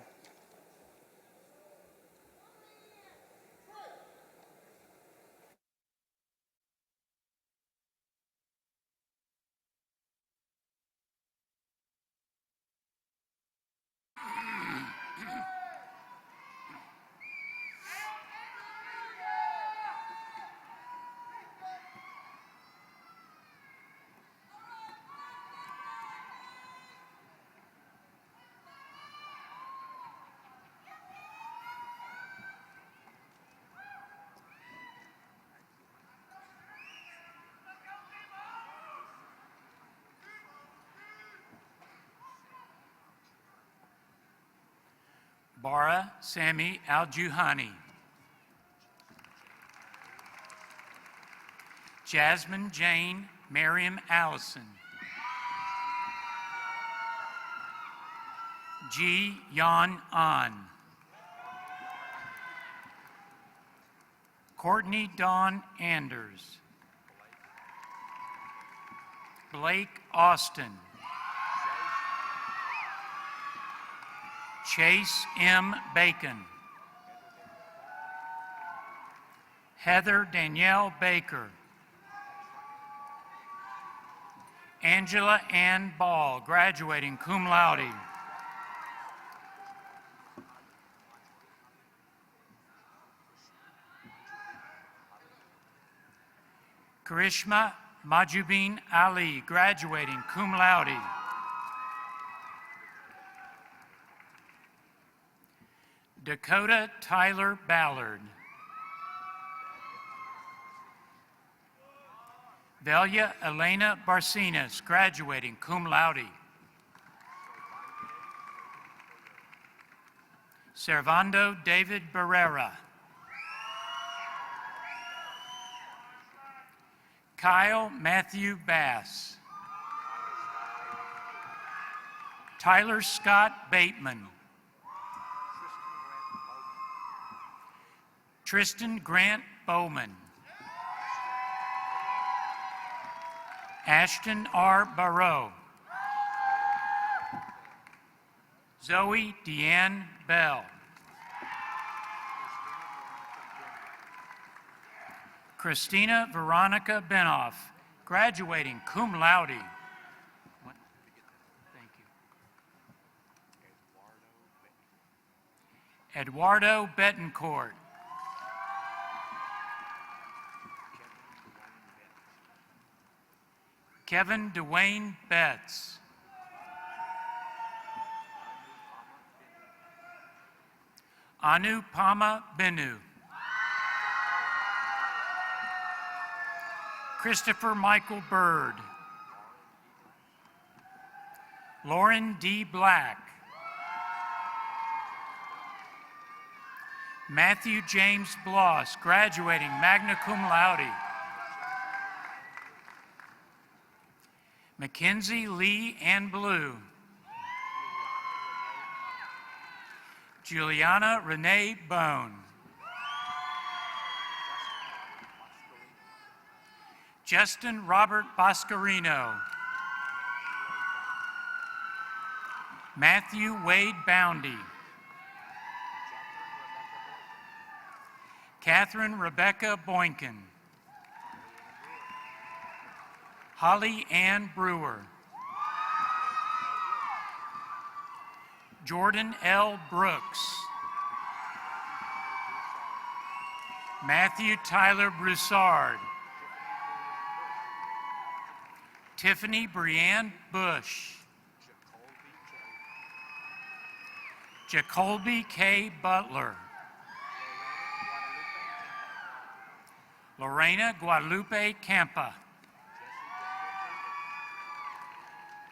Bara Sami Al-Juhani. Jasmine Jane Miriam Allison. Ji Yan An. Courtney Dawn Anders. Blake Austin. Chase M. Bacon. Heather Danielle Baker. Angela Ann Ball, graduating cum laude. Karishma Majubin Ali, graduating cum laude. Dakota Tyler Ballard. Velia Elena Barcinas, graduating cum laude. Servando David Barrera. Kyle Matthew Bass. Tyler Scott Bateman. Tristan Grant Bowman. Ashton R. Barrow. Zoe Deanne Bell. Christina Veronica Benoff, graduating cum laude. Thank you. Eduardo Betancourt. Kevin Dwayne Betts. Anupama Benu. Christopher Michael Bird. Lauren D. Black. Matthew James Bloss, graduating magna cum laude. Mackenzie Lee Ann Blue. Juliana Renee Bone. Justin Robert Boscarino. Matthew Wade Boundy. Catherine Rebecca Boynton. Holly Ann Brewer. Jordan L. Brooks. Matthew Tyler Broussard. Tiffany Brianne Bush. Jacolby K. Butler. Lorena Guadalupe Campa.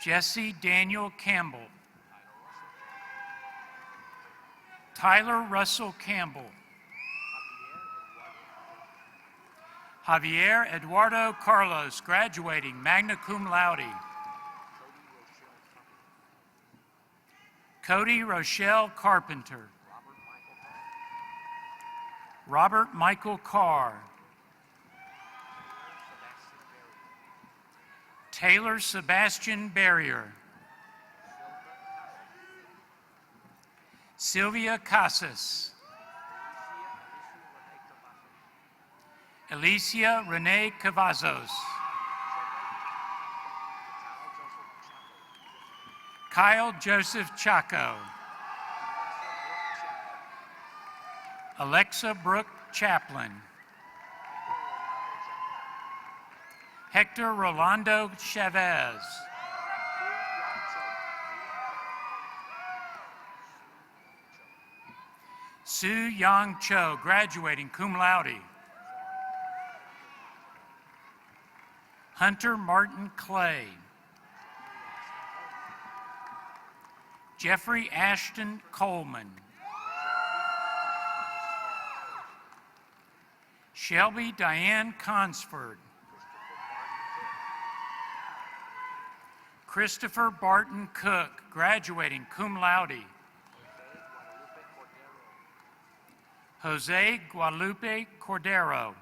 Jesse Daniel Campbell. Tyler Russell Campbell. Javier Eduardo Carlos, graduating magna cum laude. Cody Rochelle Carpenter. Robert Michael Carr. Taylor Sebastian Barrier. Sylvia Casas. Alicia Renee Cavazos. Kyle Joseph Chaco. Alexa Brooke Chaplin. Hector Rolando Chavez. Sue Yang Cho, graduating cum laude. Hunter Martin Clay. Jeffrey Ashton Coleman. Shelby Diane Consford. Christopher Barton Cook, graduating cum laude. Jose Guadalupe Cordero.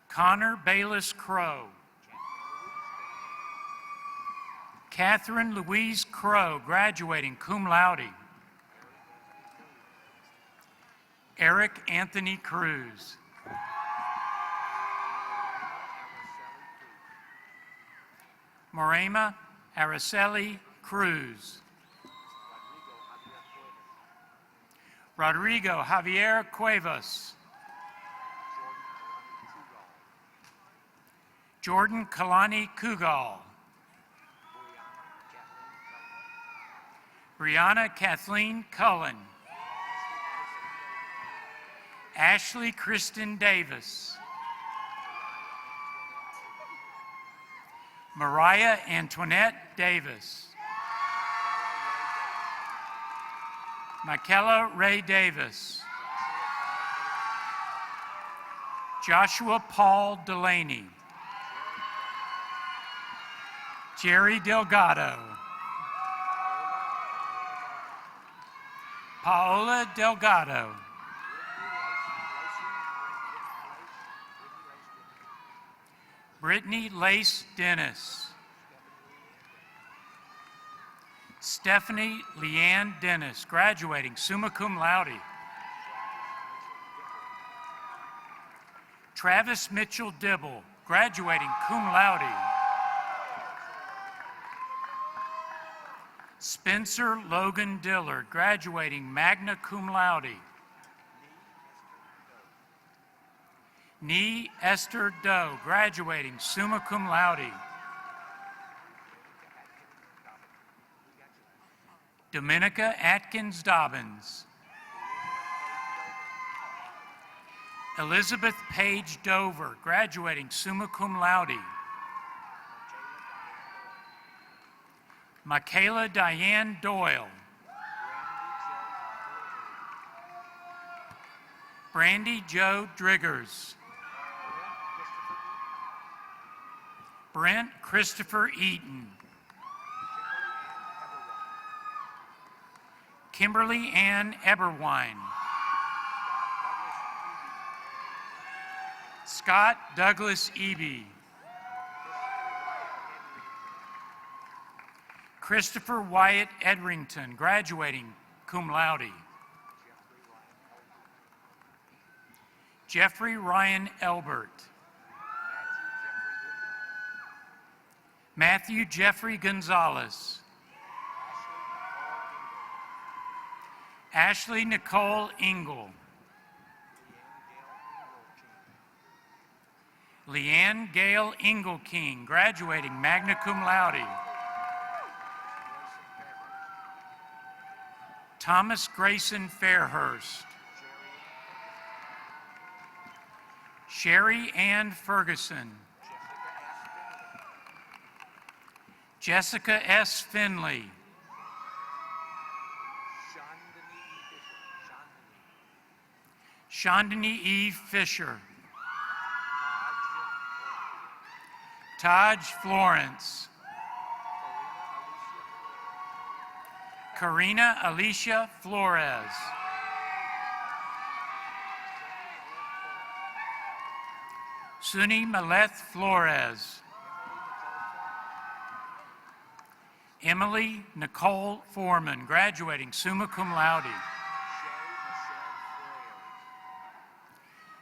Connor Bayless Crow. Catherine Louise Crow, graduating cum laude. Eric Anthony Cruz. Morema Araceli Cruz. Rodrigo Javier Cuevas. Jordan Kalani Kugal. Brianna Kathleen Cullen. Ashley Kristen Davis. Mariah Antoinette Davis. Michaela Ray Davis. Joshua Paul Delaney. Jerry Delgado. Paola Delgado. Brittany Lace Dennis. Stephanie Leanne Dennis, graduating summa cum laude. Travis Mitchell Dibble, graduating cum laude. Spencer Logan Dillard, graduating magna cum laude. Nee Esther Doe, graduating summa cum laude. Dominica Atkins Dobbins. Elizabeth Page Dover, graduating summa cum laude. Michaela Diane Doyle. Brandy Jo Driggers. Brent Christopher Eaton. Kimberly Ann Eberwine. Scott Douglas Eby. Christopher Wyatt Edrington, graduating cum laude. Jeffrey Ryan Elbert. Matthew Jeffrey Gonzalez. Ashley Nicole Engel. Leanne Gail Engelking, graduating magna cum laude. Thomas Grayson Fairhurst. Sherry Ann Ferguson. Jessica S. Finley. Chandani E. Fisher. Taj Florence. Karina Alicia Flores. Suni Maleth Flores. Emily Nicole Foreman, graduating summa cum laude.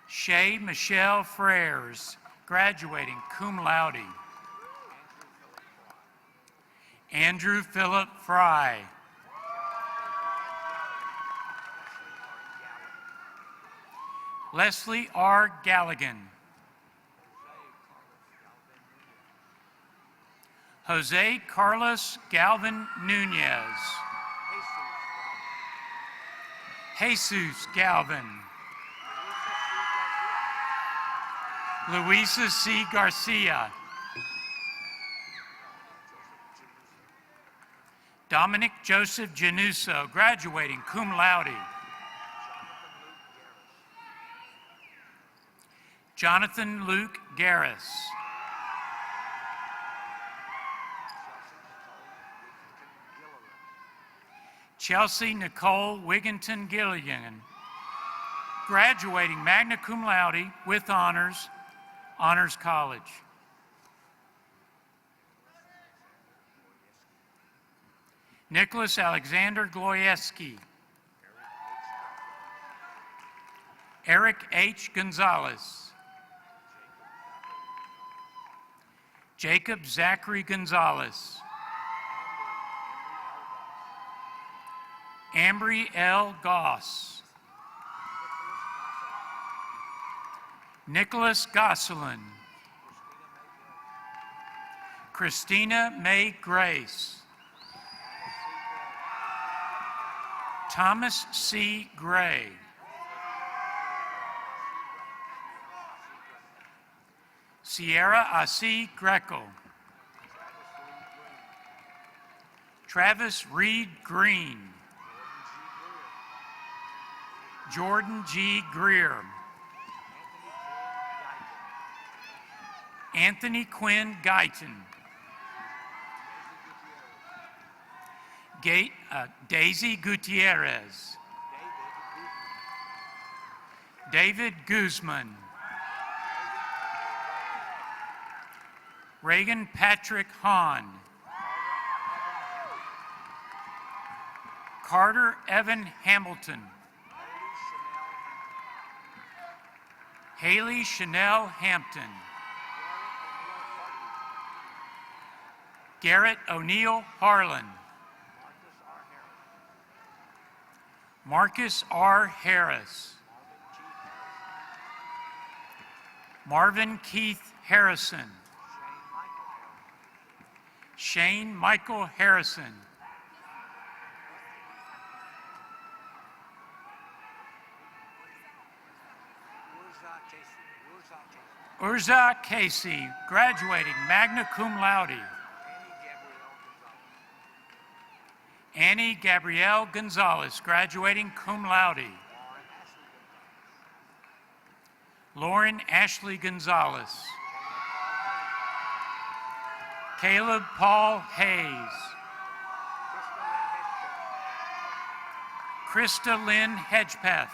Shay Michelle Freres, graduating cum laude. Andrew Philip Fry. Leslie R. Galligan. Jose Carlos Galvin Nunez. Jesus Galvin. Luisa C. Garcia. Dominic Joseph Januso, graduating cum laude. Jonathan Luke Garris. Chelsea Nicole Wigginton Gilligan, graduating magna cum laude with honors, Honors College. Nicholas Alexander Gloyeski. Eric H. Gonzalez. Jacob Zachary Gonzalez. Ambry L. Goss. Nicholas Gosselin. Christina May Grace. Thomas C. Gray. Sierra Asi Greco. Travis Reed Green. Jordan G. Greer. Anthony Quinn Guyton. Daisy Gutierrez. David Guzman. Reagan Patrick Hahn. Carter Evan Hamilton. Haley Chanel Hampton. Garrett O'Neill Harlan. Marcus R. Harris. Marvin Keith Harrison. Shane Michael Harrison. Urza Casey, graduating magna cum laude. Annie Gabrielle Gonzalez, graduating cum laude. Lauren Ashley Gonzalez. Caleb Paul Hayes. Krista Lynn Hedgepeth.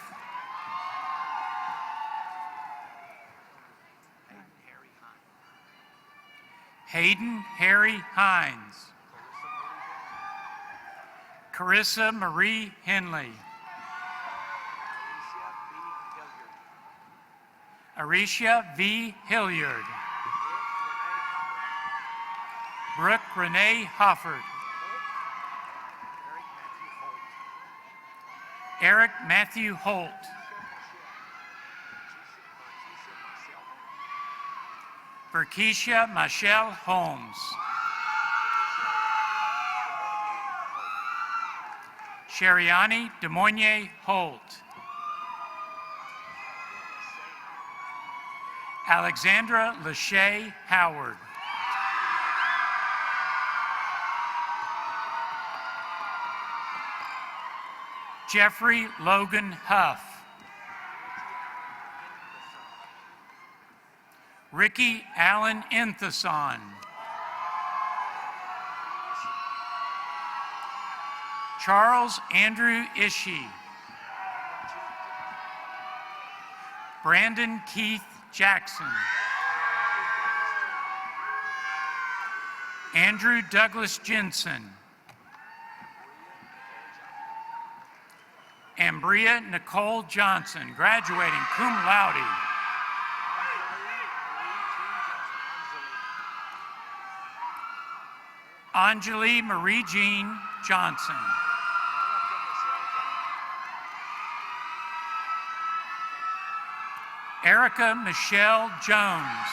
Hayden Harry Hines. Carissa Marie Henley. Arisha V. Hilliard. Brooke Renee Hoffert. Eric Matthew Holt. Berkeisha Michelle Holmes. Sheriani Demoyne Holt. Alexandra Lachey Howard. Jeffrey Logan Huff. Ricky Allen Entheson. Charles Andrew Ishii. Brandon Keith Jackson. Andrew Douglas Jensen. Ambria Nicole Johnson, graduating cum laude. Anjali Marie Jean Johnson. Erica Michelle Jones.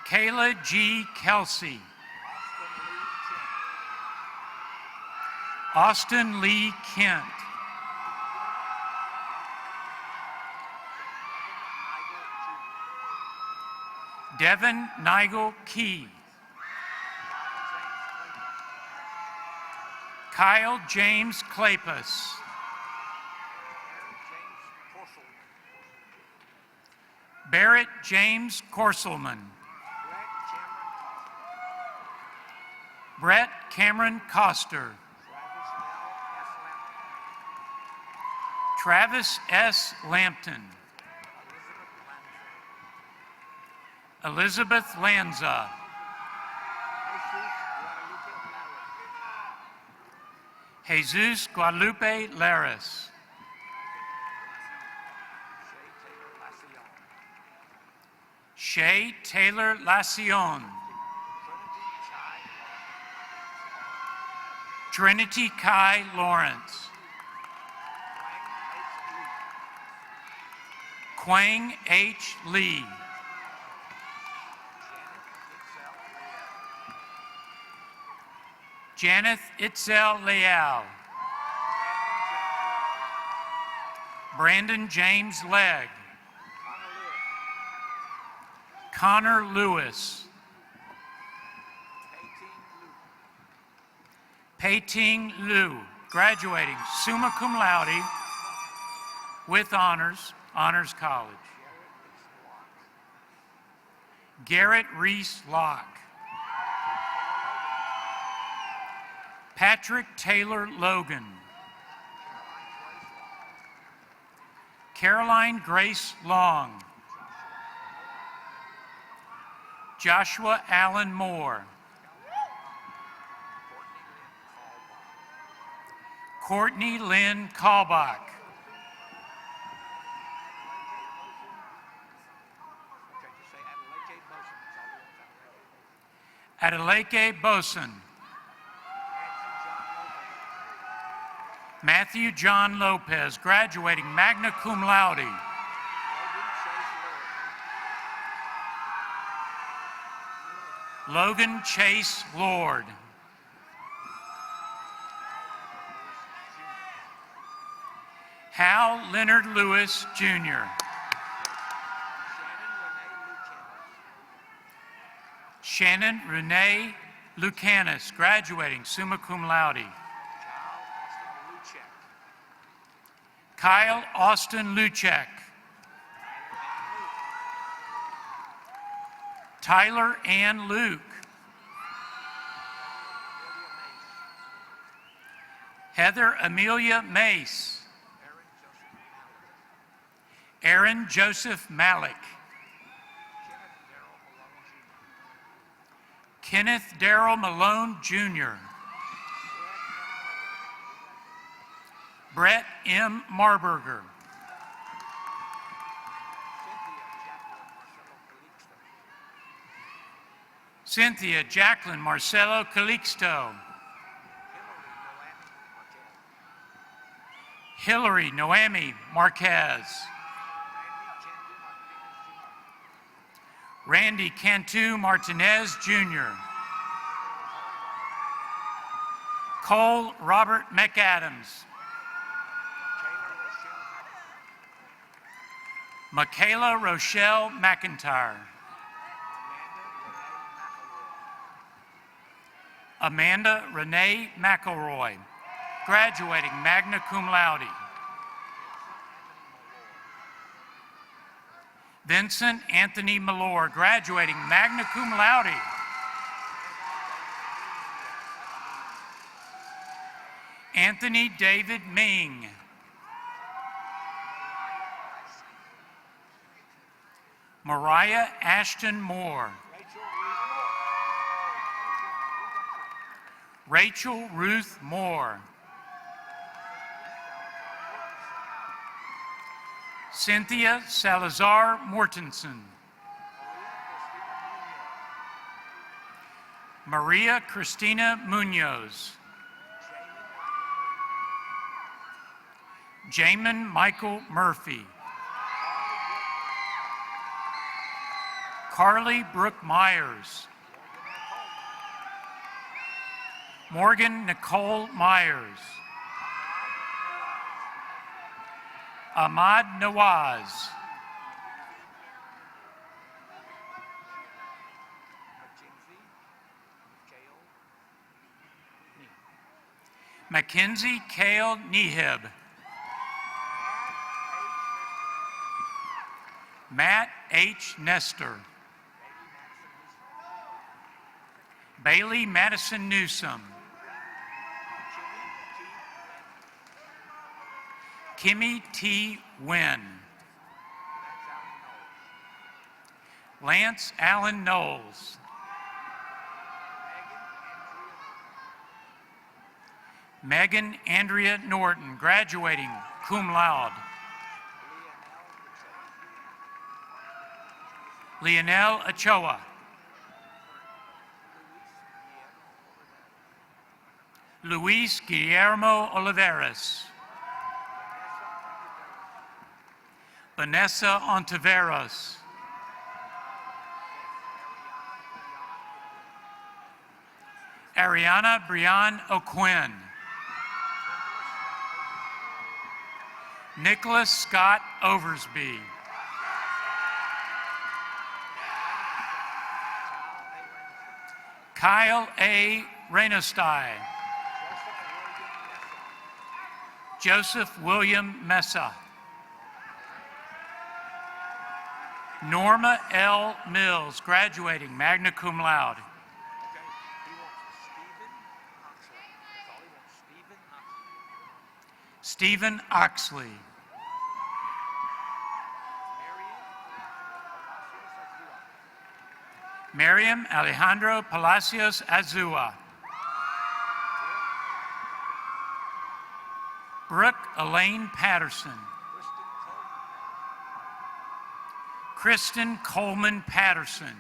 Kayla G. Kelsey. Austin Lee Kent. Devin Nigel Key. Kyle James Klapus. Barrett James Corselman. Brett Cameron Coster. Travis S. Lampton. Elizabeth Lanza. Jesus Guadalupe Laris. Shay Taylor Lacion. Trinity Kai Lawrence. Quang H. Lee. Janeth Itzel Leal. Brandon James Legg. Connor Lewis. Pei-Ting Liu, graduating summa cum laude with honors, Honors College. Garrett Reese Locke. Patrick Taylor Logan. Caroline Grace Long. Joshua Allen Moore. Courtney Lynn Kalbach. Adeleke Boson. Matthew John Lopez, graduating magna cum laude. Logan Chase Lord. Hal Leonard Lewis, Jr. Shannon Renee Lucanis, graduating summa cum laude. Kyle Austin Luchek. Tyler Ann Luke. Heather Amelia Mace. Aaron Joseph Malik. Kenneth Darrell Malone, Jr. Brett M. Marburger. Cynthia Jacqueline Marcelo Calixto. Hillary Noemi Marquez. Randy Cantu Martinez, Jr. Cole Robert McAdams. Michaela Rochelle McIntyre. Amanda Renee McElroy, graduating magna cum laude. Vincent Anthony Malore, graduating magna cum laude. Anthony David Ming. Mariah Ashton Moore. Rachel Ruth Moore. Cynthia Salazar Mortensen. Maria Cristina Munoz. Jamin Michael Murphy. Carly Brooke Myers. Morgan Nicole Myers. Ahmad Nawaz. Mackenzie Kale Neheb. Matt H. Nestor. Bailey Madison Newsom. Kimmy T. Wynn. Lance Allen Knowles. Megan Andrea Norton, graduating cum laude. Leonel Ochoa. Luis Guillermo Oliveras. Vanessa Ontiveros. Ariana Brian O'Quinn. Nicholas Scott Oversby. Kyle A. Reynostai. Joseph William Mesa. Norma L. Mills, graduating magna cum laude. Stephen Oxley. Miriam Alejandro Palacios Azua. Brooke Elaine Patterson. Kristen Coleman Patterson.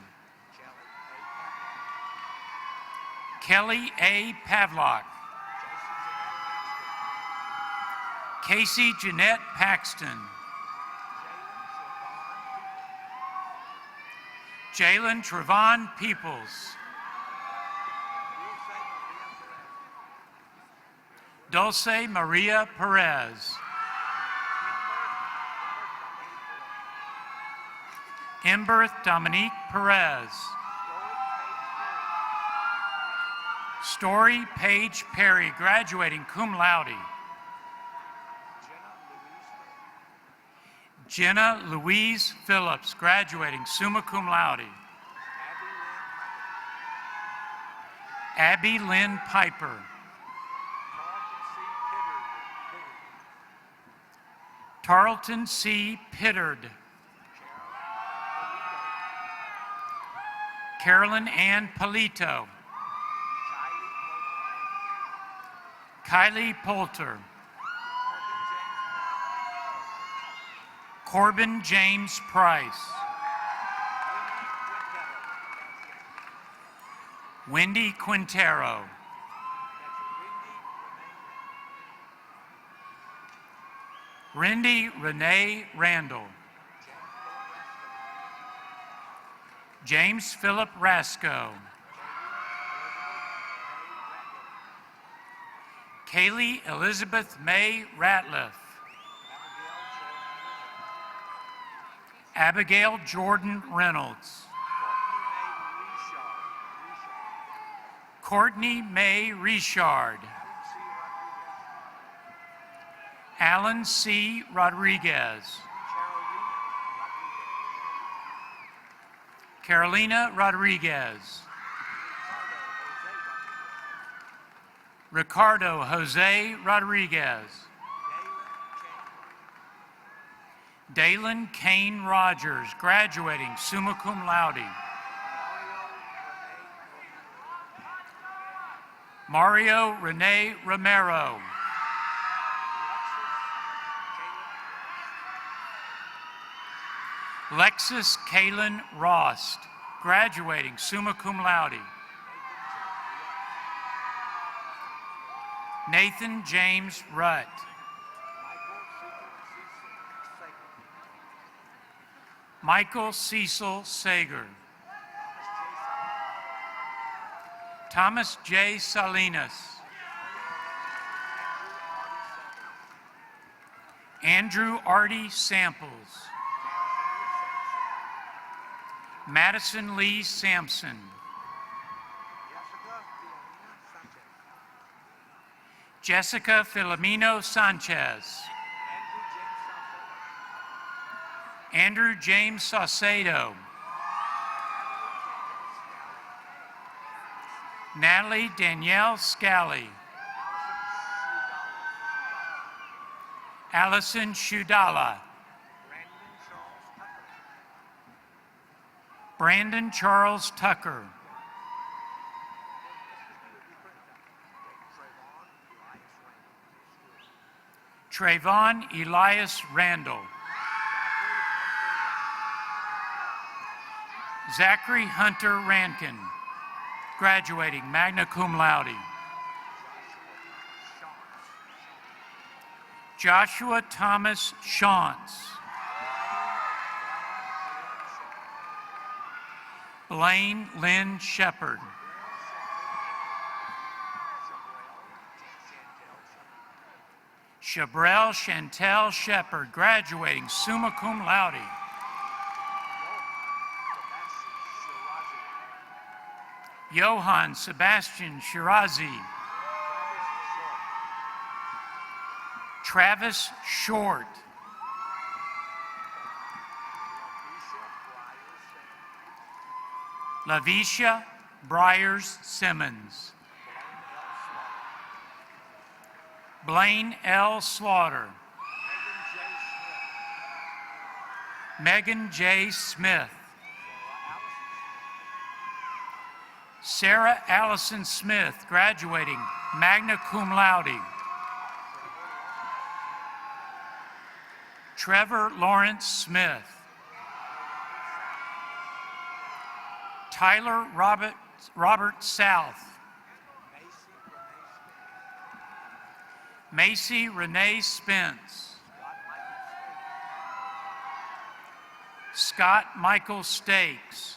Kelly A. Pavlock. Casey Jeanette Paxton. Jalen Trevon Peoples. Dulce Maria Perez. Emberth Dominique Perez. Story Paige Perry, graduating cum laude. Jenna Louise Phillips, graduating summa cum laude. Abby Lynn Piper. Tarleton C. Pittard. Carolyn Ann Polito. Kylie Poulter. Corbin James Price. Wendy Quintero. Rindy Renee Randall. James Philip Rasco. Kaylee Elizabeth May Ratliff. Abigail Jordan Reynolds. Courtney May Richard. Alan C. Rodriguez. Carolina Rodriguez. Ricardo Jose Rodriguez. Dalen Kane Rogers, graduating summa cum laude. Mario Rene Romero. Lexus Kaylin Rost, graduating summa cum laude. Nathan James Rutt. Michael Cecil Sager. Thomas J. Salinas. Andrew Artie Samples. Madison Lee Sampson. Jessica Filomeno Sanchez. Andrew James Saucedo. Natalie Danielle Scally. Allison Shudala. Brandon Charles Tucker. Trayvon Elias Randall. Zachary Hunter Rankin, graduating magna cum laude. Joshua Thomas Shantz. Blaine Lynn Shepard. Chabrel Chantel Shepard, graduating summa cum laude. Johann Sebastian Shirazi. Travis Short. Lavisha Briers Simmons. Blaine L. Slaughter. Megan J. Smith. Sarah Allison Smith, graduating magna cum laude. Trevor Lawrence Smith. Tyler Robert South. Macy Renee Spence. Scott Michael Stakes.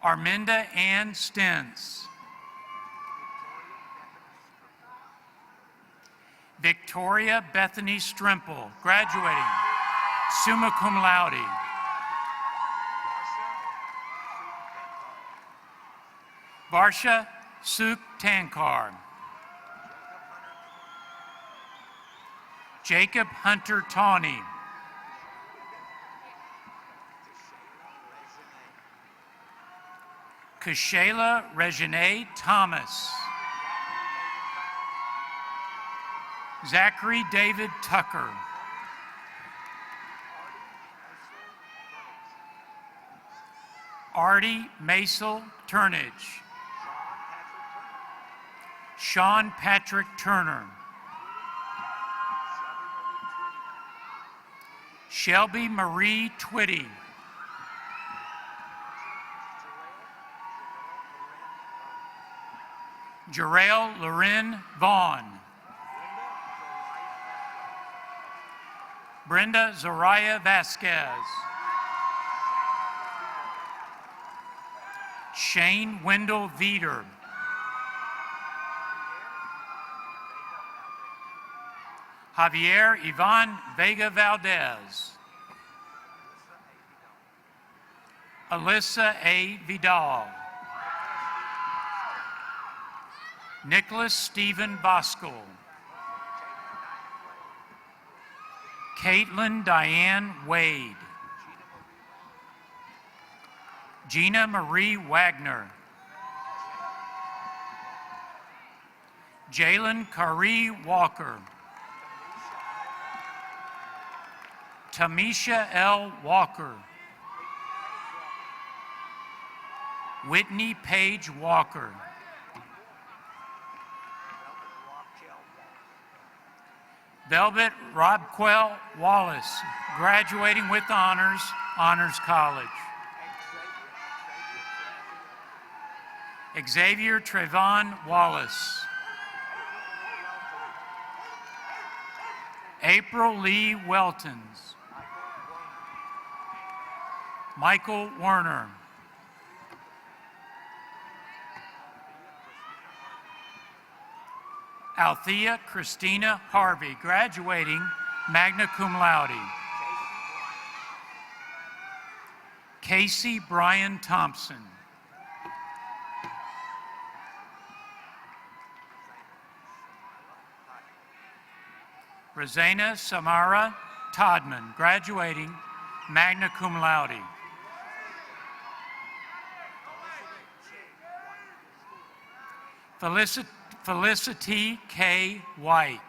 Arminda Ann Stentz. Victoria Bethany Strimple, graduating, summa cum laude. Varsha Suk Tankar. Jacob Hunter Tawney. Kashayla Regine Thomas. Zachary David Tucker. Artie Maisel Turnage. Sean Patrick Turner. Shelby Marie Twitty. Jarrell Loren Vaughn. Brenda Zariah Vasquez. Shane Wendell Veeder. Javier Ivan Vega Valdez. Alyssa A. Vidal. Nicholas Stephen Boskel. Caitlin Diane Wade. Gina Marie Wagner. Jalen Kari Walker. Tamisha L. Walker. Whitney Page Walker. Velvet Robquell Wallace, graduating with honors, Honors College. Xavier Trevon Wallace. April Lee Weltons. Michael Werner. Althea Christina Harvey, graduating magna cum laude. Casey Brian Thompson. Rosanna Samara Todman, graduating magna cum laude. Felicity K. White.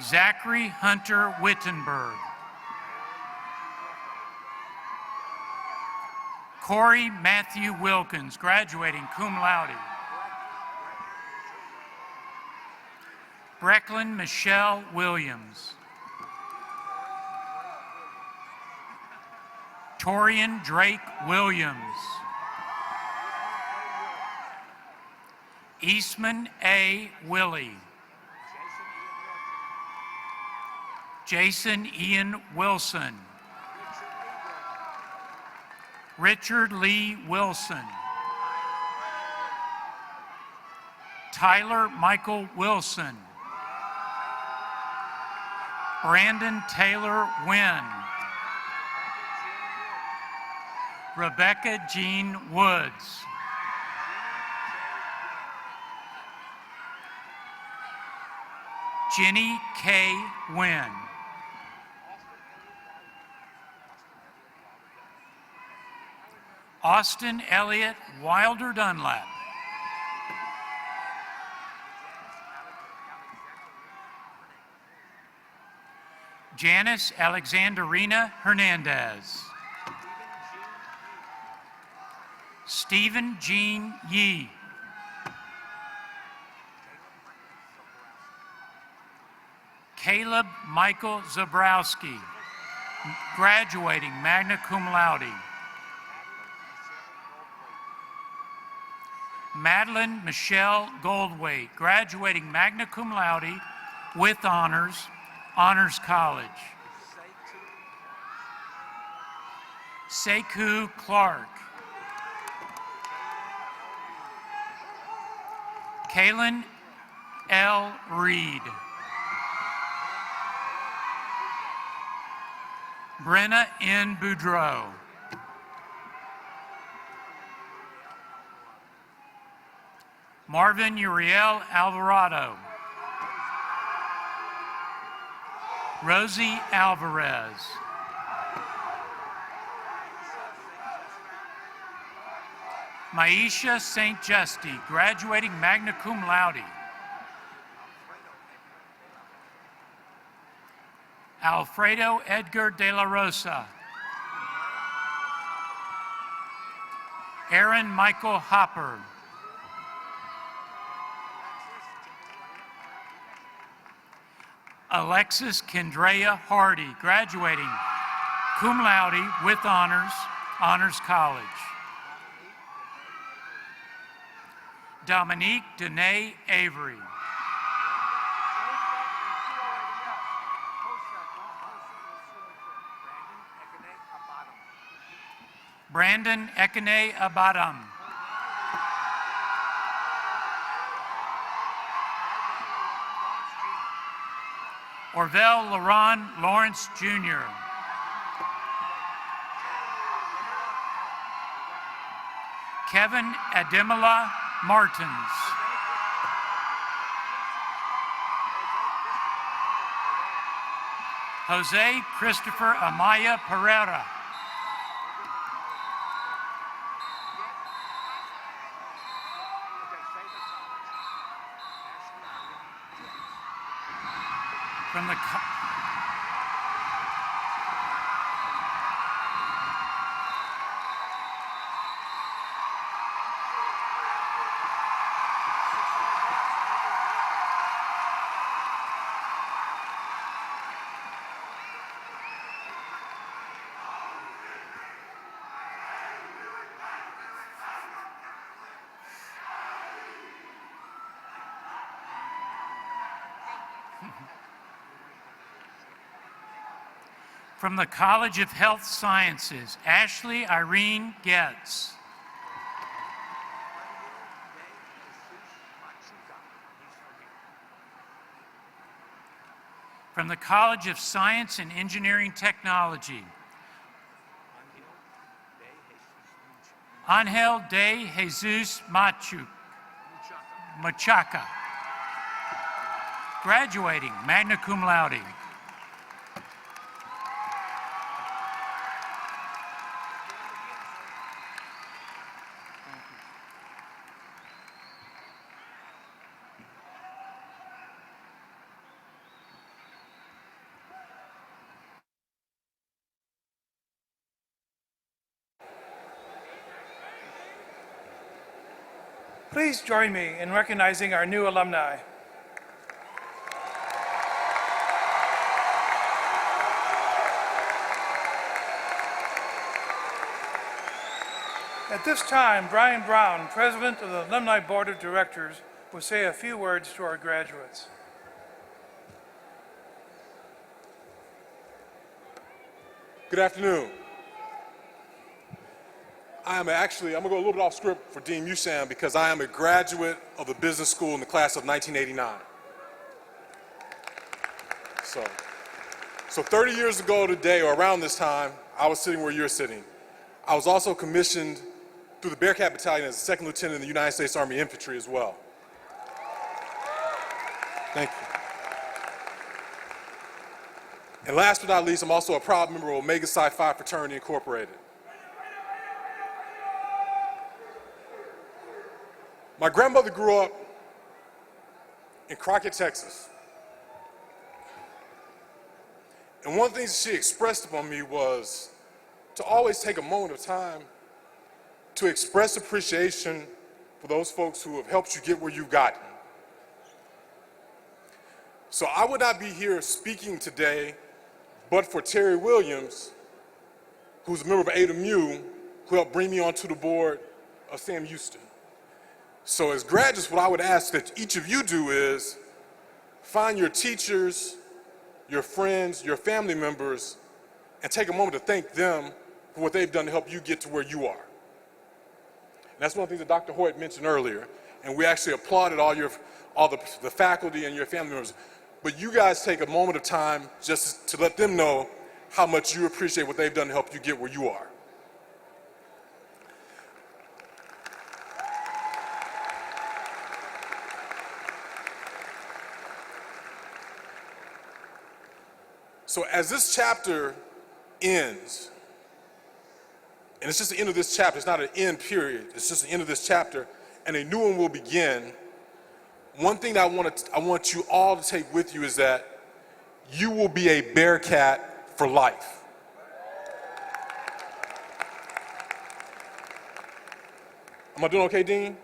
Zachary Hunter Wittenberg. Corey Matthew Wilkins, graduating cum laude. Brecklin Michelle Williams. Torian Drake Williams. Eastman A. Willie. Jason Ian Wilson. Richard Lee Wilson. Tyler Michael Wilson. Brandon Taylor Wynn. Rebecca Jean Woods. Jenny K. Wynn. Austin Elliott Wilder Dunlap. Janice Alexandrina Hernandez. Stephen Jean Yee. Caleb Michael Zabrowski, graduating magna cum laude. Madeline Michelle Goldwait, graduating magna cum laude with honors, Honors College. Sekou Clark. Kaylin L. Reed. Brenna N. Boudreau. Marvin Uriel Alvarado. Rosie Alvarez. Maisha St. Justy, graduating magna cum laude. Alfredo Edgar de la Rosa. Aaron Michael Hopper. Alexis Kendrea Hardy, graduating cum laude with honors, Honors College. Dominique Danae Avery. Brandon Ekene Abadam. Orville Laron Lawrence Jr. Kevin Ademola Martins. Jose Christopher Amaya Pereira. From the From the College of Health Sciences, Ashley Irene Getz. From the College of Science and Engineering Technology, Angel de Jesus Machaca, graduating magna cum laude. Please join me in recognizing our new alumni. At this time, Brian Brown, President of the Alumni Board of Directors, will say a few words to our graduates. Good afternoon. I'm going to go a little bit off script for Dean Musam because I am a graduate of the business school in the class of 1989. So 30 years ago today, or around this time, I was sitting where you're sitting. I was also commissioned through the Bearcat Battalion as a second lieutenant in the United States Army Infantry as well. Thank you. And last but not least, I'm also a proud member of Omega Psi Phi Fraternity Incorporated. My grandmother grew up in Crockett, Texas. And one of the things she expressed upon me was to always take a moment of time to express appreciation for those folks who have helped you get where you've gotten. So I would not be here speaking today but for Terry Williams, who's a member of Ada Mu, who helped bring me onto the board of Sam Houston. So as graduates, what I would ask that each of you do is find your teachers, your friends, your family members, and take a moment to thank them for what they've done to help you get to where you are. And that's one of the things that Dr. Hoyt mentioned earlier, and we actually applauded all the faculty and your family members. But you guys take a moment of time just to let them know how much you appreciate what they've done to help you get where you are. So as this chapter ends, and it's just the end of this chapter, it's not an end period, it's just the end of this chapter, and a new one will begin. One thing that I want you all to take with you is that you will be a Bearcat for life. Am I doing okay, Dean?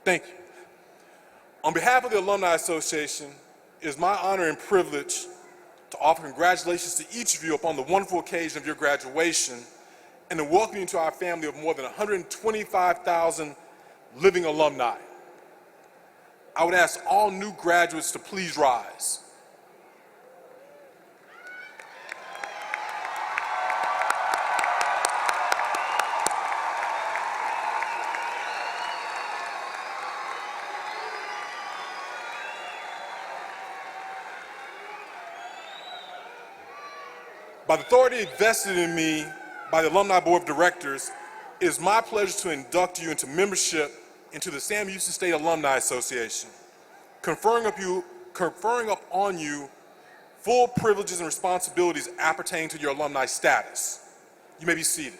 Thank you. On behalf of the Alumni Association, it is my honor and privilege to offer congratulations to each of you upon the wonderful occasion of your graduation and to welcome you to our family of more than 125,000 living alumni. I would ask all new graduates to please rise. By the authority vested in me by the Alumni Board of Directors, it is my pleasure to induct you into membership into the Sam Houston State Alumni Association, conferring upon you full privileges and responsibilities appertaining to your alumni status. You may be seated.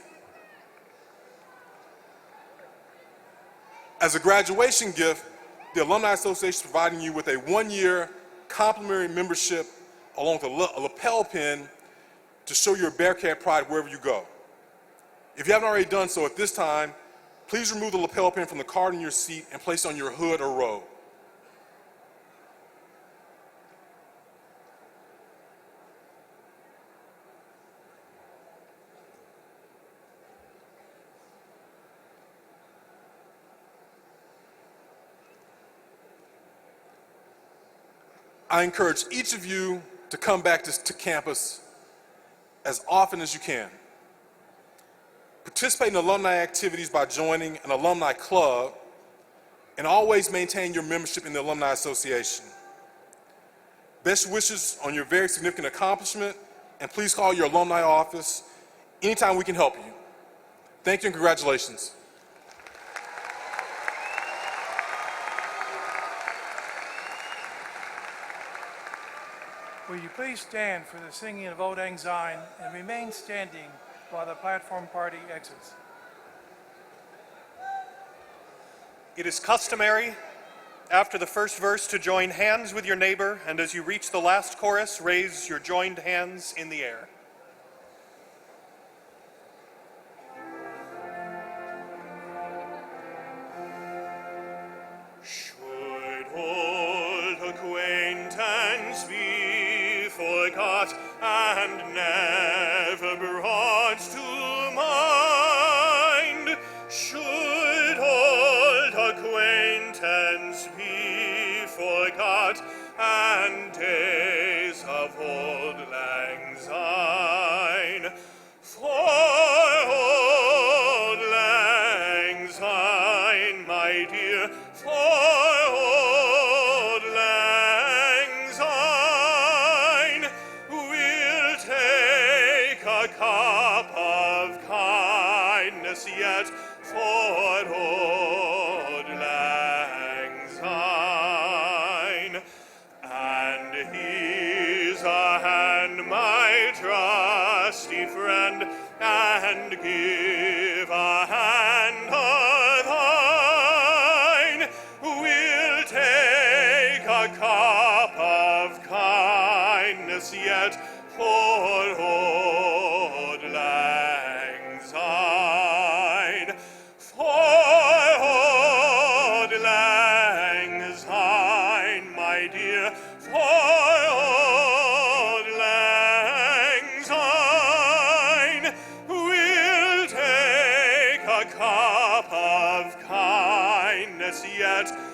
As a graduation gift, the Alumni Association is providing you with a one-year complimentary membership along with a lapel pin to show your Bearcat pride wherever you go. If you haven't already done so at this time, please remove the lapel pin from the card in your seat and place it on your hood or robe. I encourage each of you to come back to campus as often as you can. Participate in alumni activities by joining an alumni club, and always maintain your membership in the Alumni Association. Best wishes on your very significant accomplishment, and please call your alumni office anytime we can help you. Thank you and congratulations. Will you please stand for the singing of Auld Lang Syne and remain standing while the platform party exits. It is customary after the first verse to join hands with your neighbor, and as you reach the last chorus, raise your joined hands in the air. Should old acquaintance be forgot and never brought to mind, should old acquaintance be forgot and days of old lang syne, for old lang syne, my dear, for old lang syne, we'll take a cup of kindness yet for old lang syne. And here's a hand, my trusty friend, and give a hand a thine. We'll take a cup of kindness yet for old lang syne. that